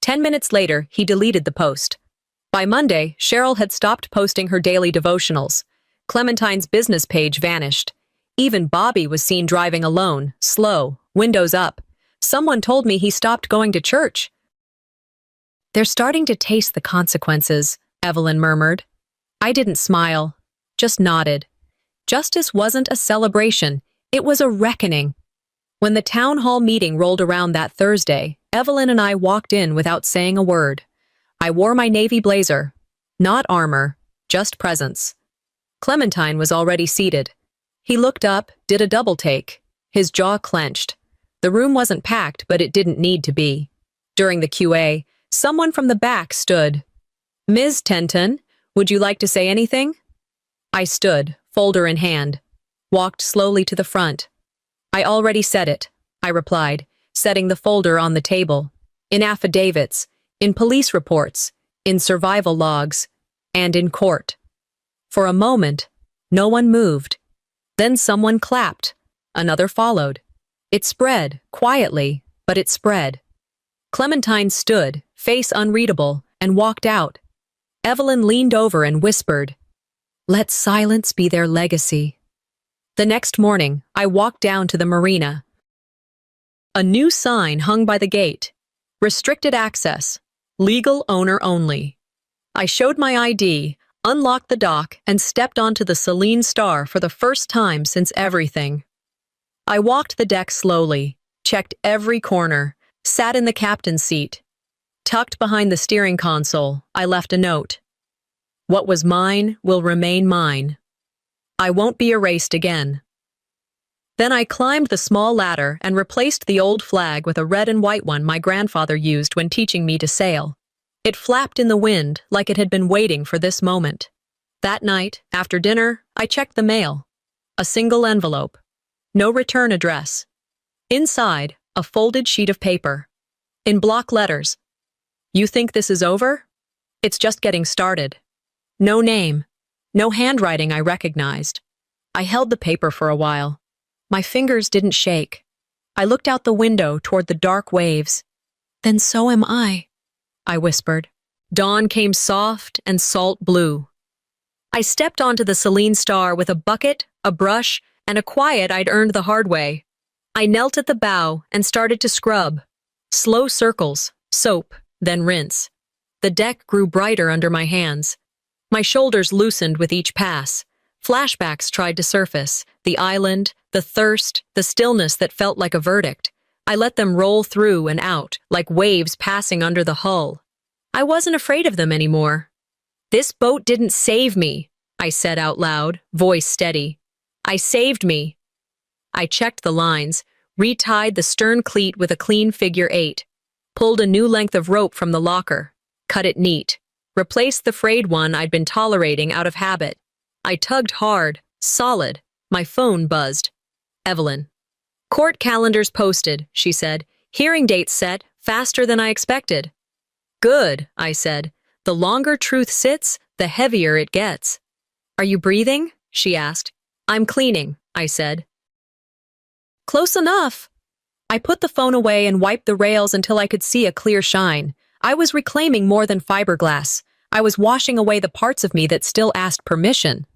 10 minutes later, he deleted the post. By Monday, Cheryl had stopped posting her daily devotionals. Clementine's business page vanished. Even Bobby was seen driving alone, slow, windows up. Someone told me he stopped going to church. They're starting to taste the consequences, Evelyn murmured. I didn't smile, just nodded. Justice wasn't a celebration, it was a reckoning. When the town hall meeting rolled around that Thursday, Evelyn and I walked in without saying a word. I wore my navy blazer. Not armor, just presence. Clementine was already seated. He looked up, did a double take. His jaw clenched. The room wasn't packed, but it didn't need to be. During the QA, someone from the back stood. Ms. Tenton, would you like to say anything? I stood, folder in hand, walked slowly to the front. I already said it, I replied, setting the folder on the table. In affidavits, in police reports, in survival logs, and in court. For a moment, no one moved. Then someone clapped. Another followed. It spread, quietly, but it spread. Clementine stood, face unreadable, and walked out. Evelyn leaned over and whispered, Let silence be their legacy. The next morning, I walked down to the marina. A new sign hung by the gate. Restricted access. Legal owner only. I showed my ID, unlocked the dock, and stepped onto the Celine Star for the first time since everything. I walked the deck slowly, checked every corner, sat in the captain's seat. Tucked behind the steering console, I left a note. What was mine will remain mine. I won't be erased again. Then I climbed the small ladder and replaced the old flag with a red and white one my grandfather used when teaching me to sail. It flapped in the wind like it had been waiting for this moment. That night, after dinner, I checked the mail. A single envelope. No return address. Inside, a folded sheet of paper. In block letters. You think this is over? It's just getting started. No name. No handwriting I recognized. I held the paper for a while. My fingers didn't shake. I looked out the window toward the dark waves. Then so am I whispered. Dawn came soft and salt blue. I stepped onto the Celine Star with a bucket, a brush, and a quiet I'd earned the hard way. I knelt at the bow and started to scrub. Slow circles, soap, then rinse. The deck grew brighter under my hands. My shoulders loosened with each pass. Flashbacks tried to surface. The island, the thirst, the stillness that felt like a verdict. I let them roll through and out, like waves passing under the hull. I wasn't afraid of them anymore. "This boat didn't save me," I said out loud, voice steady. "I saved me." I checked the lines, retied the stern cleat with a clean figure 8, pulled a new length of rope from the locker, cut it neat, replaced the frayed one I'd been tolerating out of habit. I tugged hard, solid. My phone buzzed. Evelyn. "Court calendars posted," she said. "Hearing dates set, faster than I expected." "Good," I said. "The longer truth sits, the heavier it gets." "Are you breathing?" she asked. "I'm cleaning," I said. "Close enough." I put the phone away and wiped the rails until I could see a clear shine. I was reclaiming more than fiberglass. I was washing away the parts of me that still asked permission.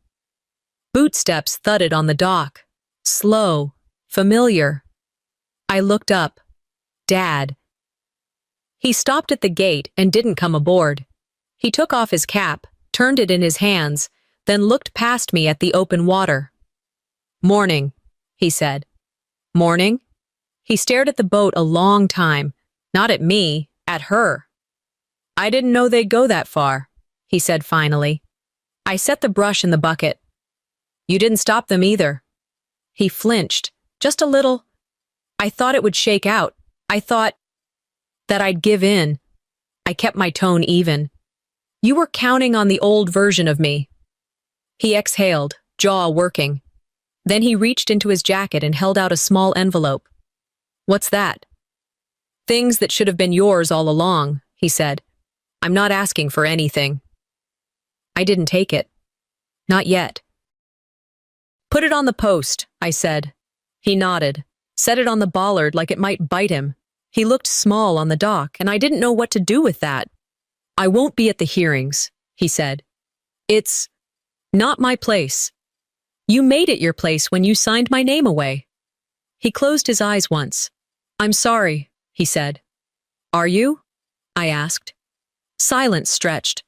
Bootsteps thudded on the dock. Slow, familiar. I looked up. Dad. He stopped at the gate and didn't come aboard. He took off his cap, turned it in his hands, then looked past me at the open water. "Morning," he said. "Morning?" He stared at the boat a long time, not at me, at her. "I didn't know they'd go that far," he said finally. I set the brush in the bucket. "You didn't stop them either." He flinched, just a little. I thought it would shake out. I thought that I'd give in. I kept my tone even. "You were counting on the old version of me." He exhaled, jaw working. Then he reached into his jacket and held out a small envelope. "What's that?" "Things that should have been yours all along," he said. "I'm not asking for anything." I didn't take it. Not yet. "Put it on the post," I said. He nodded. Set it on the bollard like it might bite him. He looked small on the dock, and I didn't know what to do with that. "I won't be at the hearings," he said. "It's not my place. You made it your place when you signed my name away." He closed his eyes once. "I'm sorry," he said. "Are you?" I asked. Silence stretched.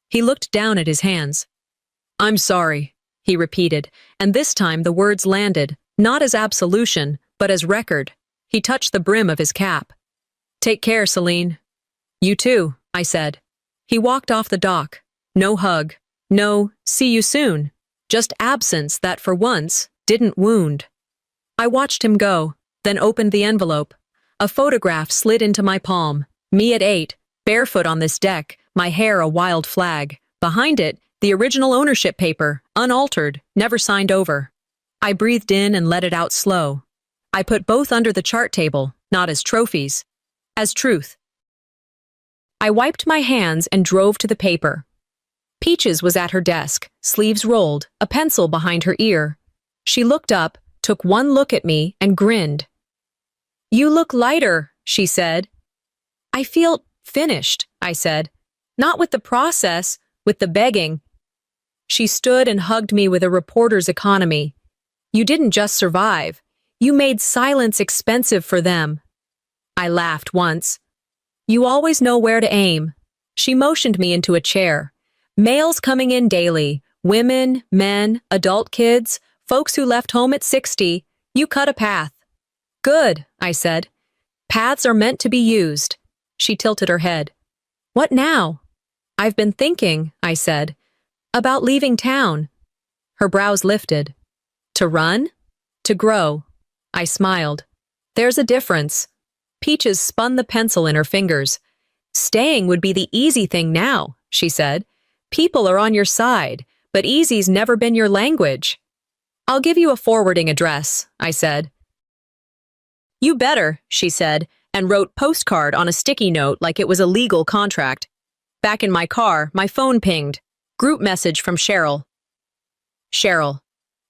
He looked down at his hands. "I'm sorry," he repeated, and this time the words landed, not as absolution, but as record. He touched the brim of his cap. "Take care, Celine." "You too," I said. He walked off the dock. No hug. No, "see you soon." Just absence that, for once, didn't wound. I watched him go, then opened the envelope. A photograph slid into my palm. Me at 8, barefoot on this deck, my hair a wild flag. Behind it, the original ownership paper, unaltered, never signed over. I breathed in and let it out slow. I put both under the chart table, not as trophies, as truth. I wiped my hands and drove to the paper. Peaches was at her desk, sleeves rolled, a pencil behind her ear. She looked up, took one look at me, and grinned. "You look lighter," she said. "I feel finished," I said. "Not with the process, with the begging." She stood and hugged me with a reporter's economy. "You didn't just survive. You made silence expensive for them." I laughed once. "You always know where to aim." She motioned me into a chair. "Males coming in daily, women, men, adult kids, folks who left home at 60. You cut a path." "Good," I said. "Paths are meant to be used." She tilted her head. "What now?" "I've been thinking," I said, "about leaving town." Her brows lifted. "To run? To grow?" I smiled. "There's a difference." Peaches spun the pencil in her fingers. "Staying would be the easy thing now," she said. "People are on your side, but easy's never been your language." "I'll give you a forwarding address," I said. "You better," she said, and wrote postcard on a sticky note like it was a legal contract. Back in my car, my phone pinged. Group message from Cheryl. Cheryl.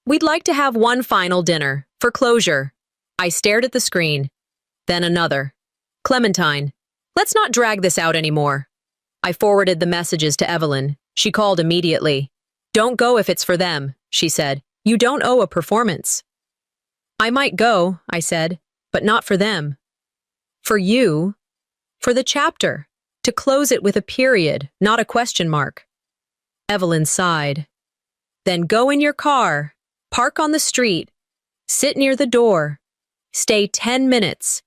"We'd like to have one final dinner, for closure." I stared at the screen. Then another. Clementine. "Let's not drag this out anymore." I forwarded the messages to Evelyn. She called immediately. "Don't go if it's for them," she said. "You don't owe a performance." I might go, I said, but not for them. For you. For the chapter. To close it with a period, not a question mark. Evelyn sighed. Then go in your car, park on the street, sit near the door, stay 10 minutes,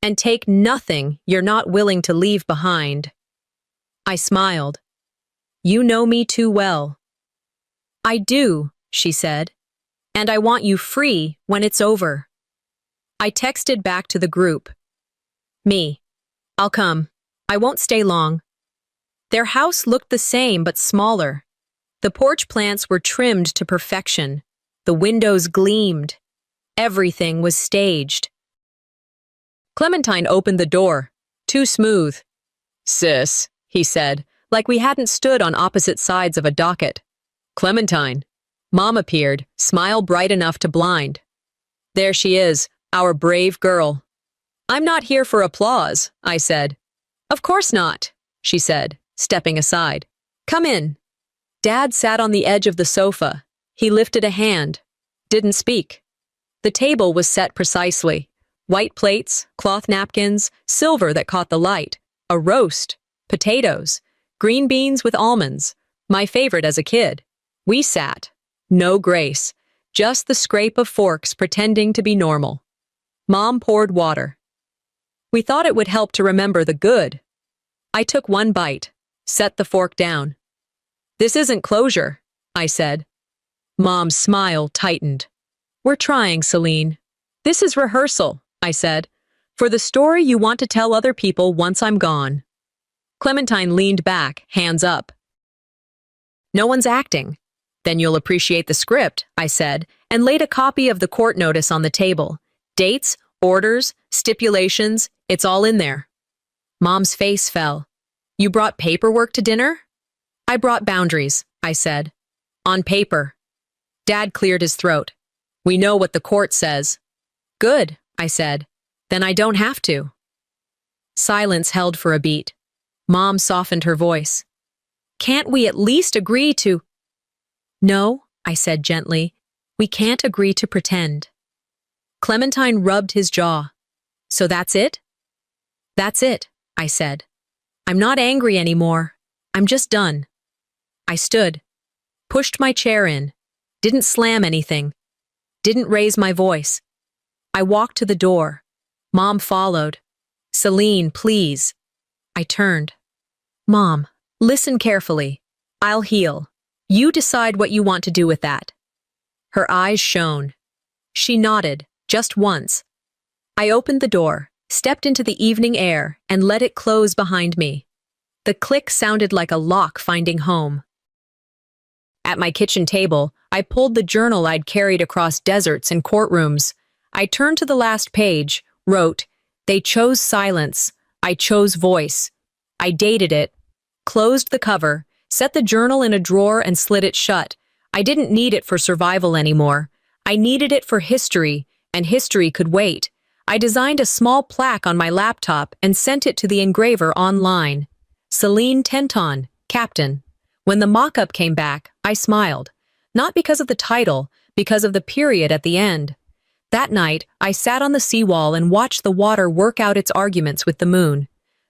and take nothing you're not willing to leave behind. I smiled. You know me too well. I do, she said, and I want you free when it's over. I texted back to the group. Me. I'll come. I won't stay long. Their house looked the same but smaller. The porch plants were trimmed to perfection. The windows gleamed. Everything was staged. Clementine opened the door. Too smooth. Sis, he said, like we hadn't stood on opposite sides of a docket. Clementine. Mom appeared, smile bright enough to blind. There she is, our brave girl. I'm not here for applause, I said. Of course not, she said, stepping aside. Come in. Dad sat on the edge of the sofa. He lifted a hand. Didn't speak. The table was set precisely. White plates, cloth napkins, silver that caught the light, a roast, potatoes, green beans with almonds, my favorite as a kid. We sat. No grace, just the scrape of forks pretending to be normal. Mom poured water. We thought it would help to remember the good. I took one bite, set the fork down. This isn't closure, I said. Mom's smile tightened. We're trying, Celine. This is rehearsal, I said, for the story you want to tell other people once I'm gone. Clementine leaned back, hands up. No one's acting. Then you'll appreciate the script, I said, and laid a copy of the court notice on the table. Dates, orders, stipulations, it's all in there. Mom's face fell. You brought paperwork to dinner? I brought boundaries, I said. On paper. Dad cleared his throat. We know what the court says. Good, I said. Then I don't have to. Silence held for a beat. Mom softened her voice. Can't we at least agree to— No, I said gently. We can't agree to pretend. Clementine rubbed his jaw. So that's it? That's it, I said. I'm not angry anymore. I'm just done. I stood, pushed my chair in, didn't slam anything, didn't raise my voice. I walked to the door. Mom followed. Celine, please. I turned. Mom, listen carefully. I'll heal. You decide what you want to do with that. Her eyes shone. She nodded, just once. I opened the door, stepped into the evening air, and let it close behind me. The click sounded like a lock finding home. At my kitchen table, I pulled the journal I'd carried across deserts and courtrooms. I turned to the last page, wrote, They chose silence. I chose voice. I dated it, closed the cover, set the journal in a drawer and slid it shut. I didn't need it for survival anymore. I needed it for history, and history could wait. I designed a small plaque on my laptop and sent it to the engraver online. Celine Tenton, Captain. When the mock-up came back, I smiled. Not because of the title, because of the period at the end. That night, I sat on the seawall and watched the water work out its arguments with the moon.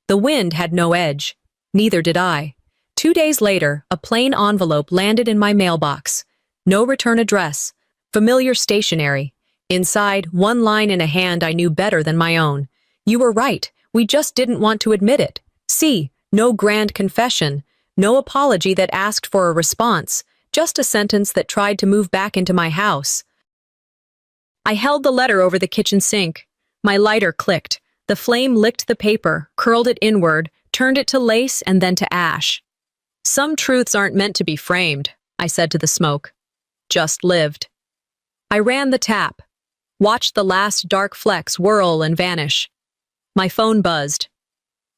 The wind had no edge. Neither did I. 2 days later, a plain envelope landed in my mailbox. No return address. Familiar stationery. Inside, one line in a hand I knew better than my own. You were right. We just didn't want to admit it. See, no grand confession. No apology that asked for a response. Just a sentence that tried to move back into my house. I held the letter over the kitchen sink. My lighter clicked. The flame licked the paper, curled it inward, turned it to lace and then to ash. Some truths aren't meant to be framed, I said to the smoke. Just lived. I ran the tap, watched the last dark flecks whirl and vanish. My phone buzzed.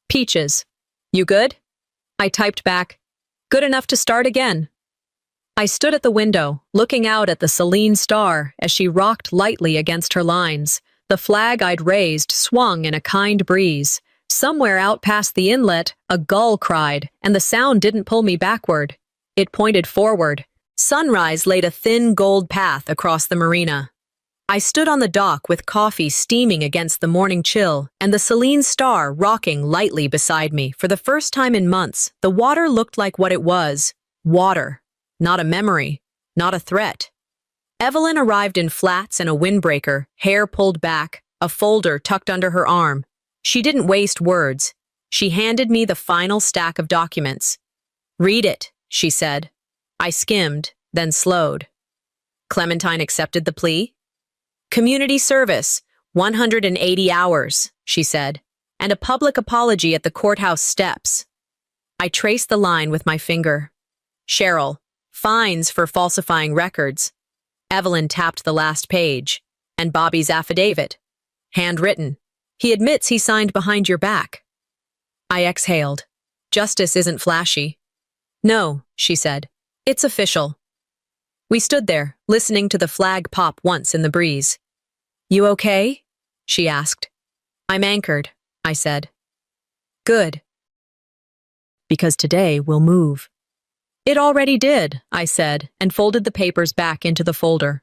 Peaches. You good? I typed back. Good enough to start again. I stood at the window, looking out at the Celine star as she rocked lightly against her lines. The flag I'd raised swung in a kind breeze. Somewhere out past the inlet, a gull cried, and the sound didn't pull me backward. It pointed forward. Sunrise laid a thin gold path across the marina. I stood on the dock with coffee steaming against the morning chill and the Celine Star rocking lightly beside me. For the first time in months, the water looked like what it was. Water. Not a memory. Not a threat. Evelyn arrived in flats and a windbreaker, hair pulled back, a folder tucked under her arm. She didn't waste words. She handed me the final stack of documents. "Read it," she said. I skimmed, then slowed. Clementine accepted the plea. "Community service, 180 hours," she said, "and a public apology at the courthouse steps." I traced the line with my finger. Cheryl, fines for falsifying records. Evelyn tapped the last page. And Bobby's affidavit. Handwritten. He admits he signed behind your back. I exhaled. Justice isn't flashy. "No," she said. "It's official." We stood there, listening to the flag pop once in the breeze. "You okay?" she asked. "I'm anchored," I said. "Good. Because today we'll move." "It already did," I said, and folded the papers back into the folder.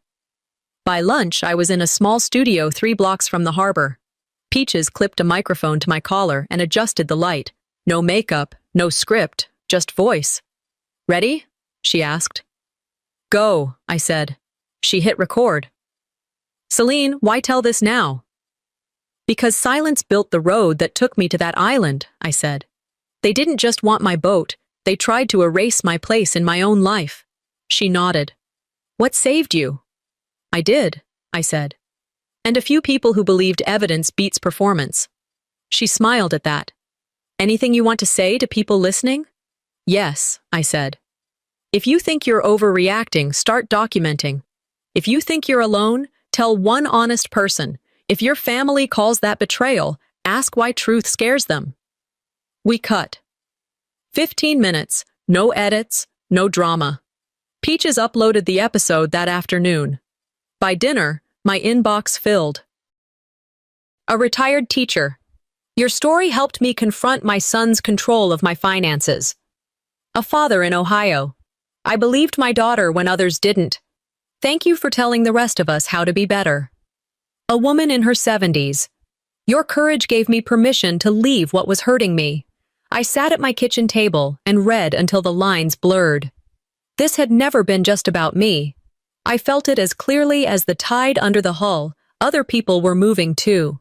By lunch, I was in a small studio 3 blocks from the harbor. Peaches clipped a microphone to my collar and adjusted the light. No makeup, no script, just voice. "Ready?" she asked. "Go," I said. She hit record. "Celine, why tell this now?" "Because silence built the road that took me to that island," I said. "They didn't just want my boat, they tried to erase my place in my own life." She nodded. "What saved you?" "I did," I said. "And a few people who believed evidence beats performance." She smiled at that. "Anything you want to say to people listening?" "Yes," I said. "If you think you're overreacting, start documenting. If you think you're alone, tell one honest person. If your family calls that betrayal, ask why truth scares them." We cut. 15 minutes, no edits, no drama. Peaches uploaded the episode that afternoon. By dinner, my inbox filled. A retired teacher. "Your story helped me confront my son's control of my finances." A father in Ohio. "I believed my daughter when others didn't. Thank you for telling the rest of us how to be better." A woman in her 70s. "Your courage gave me permission to leave what was hurting me. I sat at my kitchen table and read until the lines blurred. This had never been just about me. I felt it as clearly as the tide under the hull. Other people were moving too."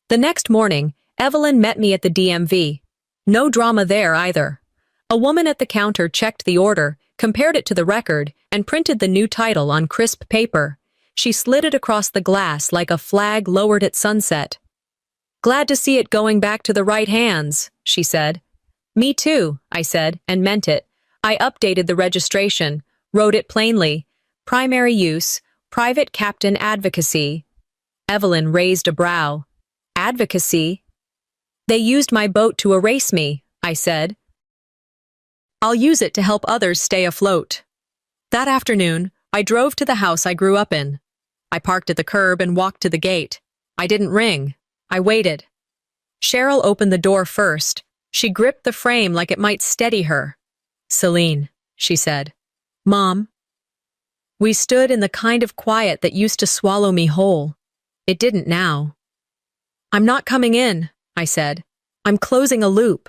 The next morning, Evelyn met me at the DMV. No drama there either. A woman at the counter checked the order, compared it to the record, and printed the new title on crisp paper. She slid it across the glass like a flag lowered at sunset. "Glad to see it going back to the right hands," she said. "Me too," I said, and meant it. I updated the registration, wrote it plainly. Primary use, private captain advocacy. Evelyn raised a brow. "Advocacy?" "They used my boat to erase me," I said. "I'll use it to help others stay afloat." That afternoon, I drove to the house I grew up in. I parked at the curb and walked to the gate. I didn't ring. I waited. Cheryl opened the door first. She gripped the frame like it might steady her. "Celine," she said. "Mom." We stood in the kind of quiet that used to swallow me whole. It didn't now. "I'm not coming in," I said. "I'm closing a loop."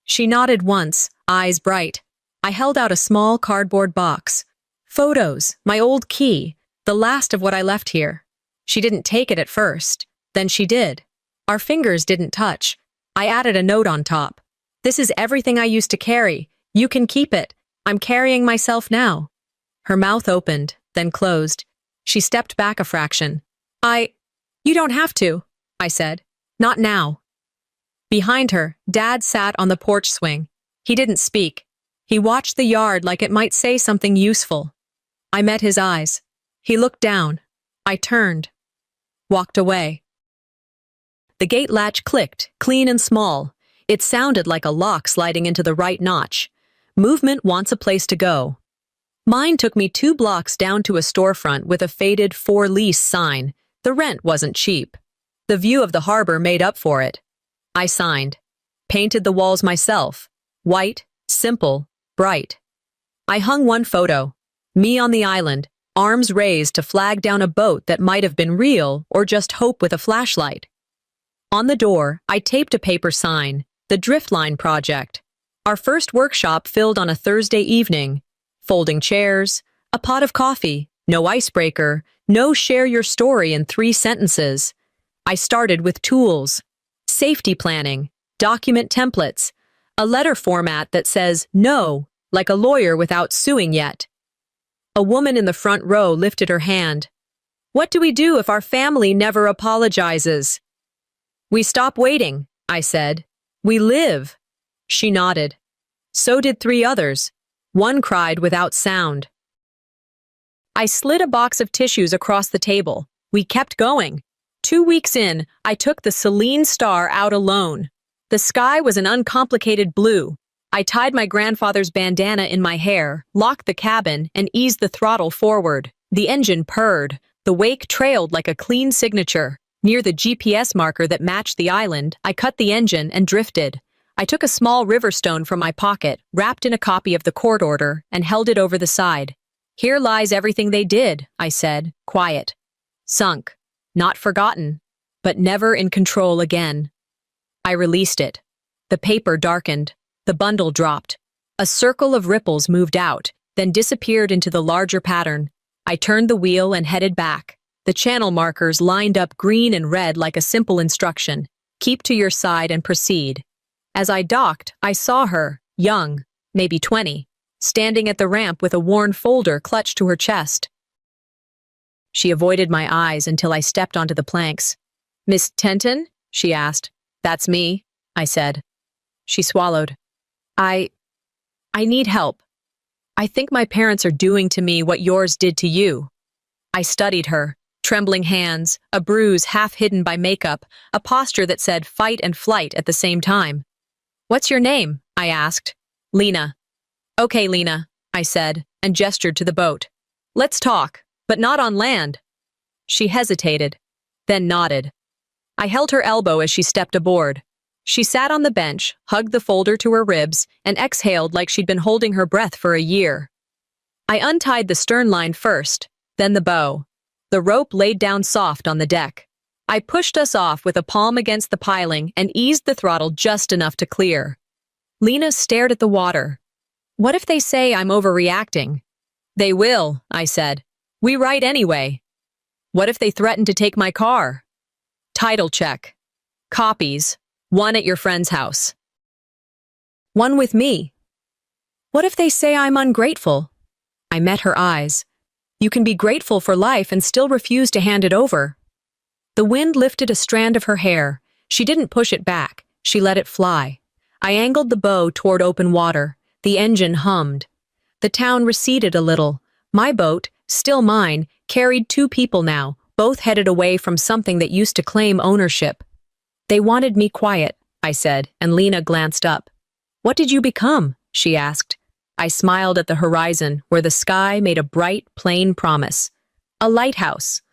She nodded once, eyes bright. I held out a small cardboard box. Photos, my old key, the last of what I left here. She didn't take it at first. Then she did. Our fingers didn't touch. I added a note on top. "This is everything I used to carry. You can keep it. I'm carrying myself now." Her mouth opened, then closed. She stepped back a fraction. You don't have to," I said. "Not now." Behind her, Dad sat on the porch swing. He didn't speak. He watched the yard like it might say something useful. I met his eyes. He looked down. I turned. Walked away. The gate latch clicked, clean and small. It sounded like a lock sliding into the right notch. Movement wants a place to go. Mine took me 2 blocks down to a storefront with a faded "for lease" sign. The rent wasn't cheap. The view of the harbor made up for it. I signed. Painted the walls myself. White, simple, bright. I hung one photo. Me on the island, arms raised to flag down a boat that might have been real or just hope with a flashlight. On the door, I taped a paper sign, the Driftline Project. Our first workshop filled on a Thursday evening. Folding chairs, a pot of coffee, no icebreaker, no share your story in 3 sentences. I started with tools, safety planning, document templates, a letter format that says no, like a lawyer without suing yet. A woman in the front row lifted her hand. What do we do if our family never apologizes? We stop waiting, I said. We live. She nodded. So did 3 others. One cried without sound. I slid a box of tissues across the table. We kept going. 2 weeks in, I took the Celine Star out alone. The sky was an uncomplicated blue. I tied my grandfather's bandana in my hair, locked the cabin, and eased the throttle forward. The engine purred. The wake trailed like a clean signature. Near the GPS marker that matched the island, I cut the engine and drifted. I took a small river stone from my pocket, wrapped in a copy of the court order, and held it over the side. Here lies everything they did, I said, quiet. Sunk. Not forgotten. But never in control again. I released it. The paper darkened. The bundle dropped. A circle of ripples moved out, then disappeared into the larger pattern. I turned the wheel and headed back. The channel markers lined up green and red like a simple instruction. Keep to your side and proceed. As I docked, I saw her, young, maybe 20, standing at the ramp with a worn folder clutched to her chest. She avoided my eyes until I stepped onto the planks. Miss Tenton? She asked. That's me, I said. She swallowed. I need help. I think my parents are doing to me what yours did to you. I studied her, trembling hands, a bruise half hidden by makeup, a posture that said fight and flight at the same time. What's your name? I asked. Lena. Okay, Lena, I said, and gestured to the boat. Let's talk, but not on land. She hesitated, then nodded. I held her elbow as she stepped aboard. She sat on the bench, hugged the folder to her ribs, and exhaled like she'd been holding her breath for a year. I untied the stern line first, then the bow. The rope laid down soft on the deck. I pushed us off with a palm against the piling and eased the throttle just enough to clear. Lena stared at the water. What if they say I'm overreacting? They will, I said. We write anyway. What if they threaten to take my car? Title check. Copies. 1 at your friend's house. 1 with me. What if they say I'm ungrateful? I met her eyes. You can be grateful for life and still refuse to hand it over. The wind lifted a strand of her hair. She didn't push it back. She let it fly. I angled the bow toward open water. The engine hummed. The town receded a little. My boat, still mine, carried 2 people now, both headed away from something that used to claim ownership. They wanted me quiet, I said, and Lena glanced up. What did you become? She asked. I smiled at the horizon, where the sky made a bright, plain promise. A lighthouse,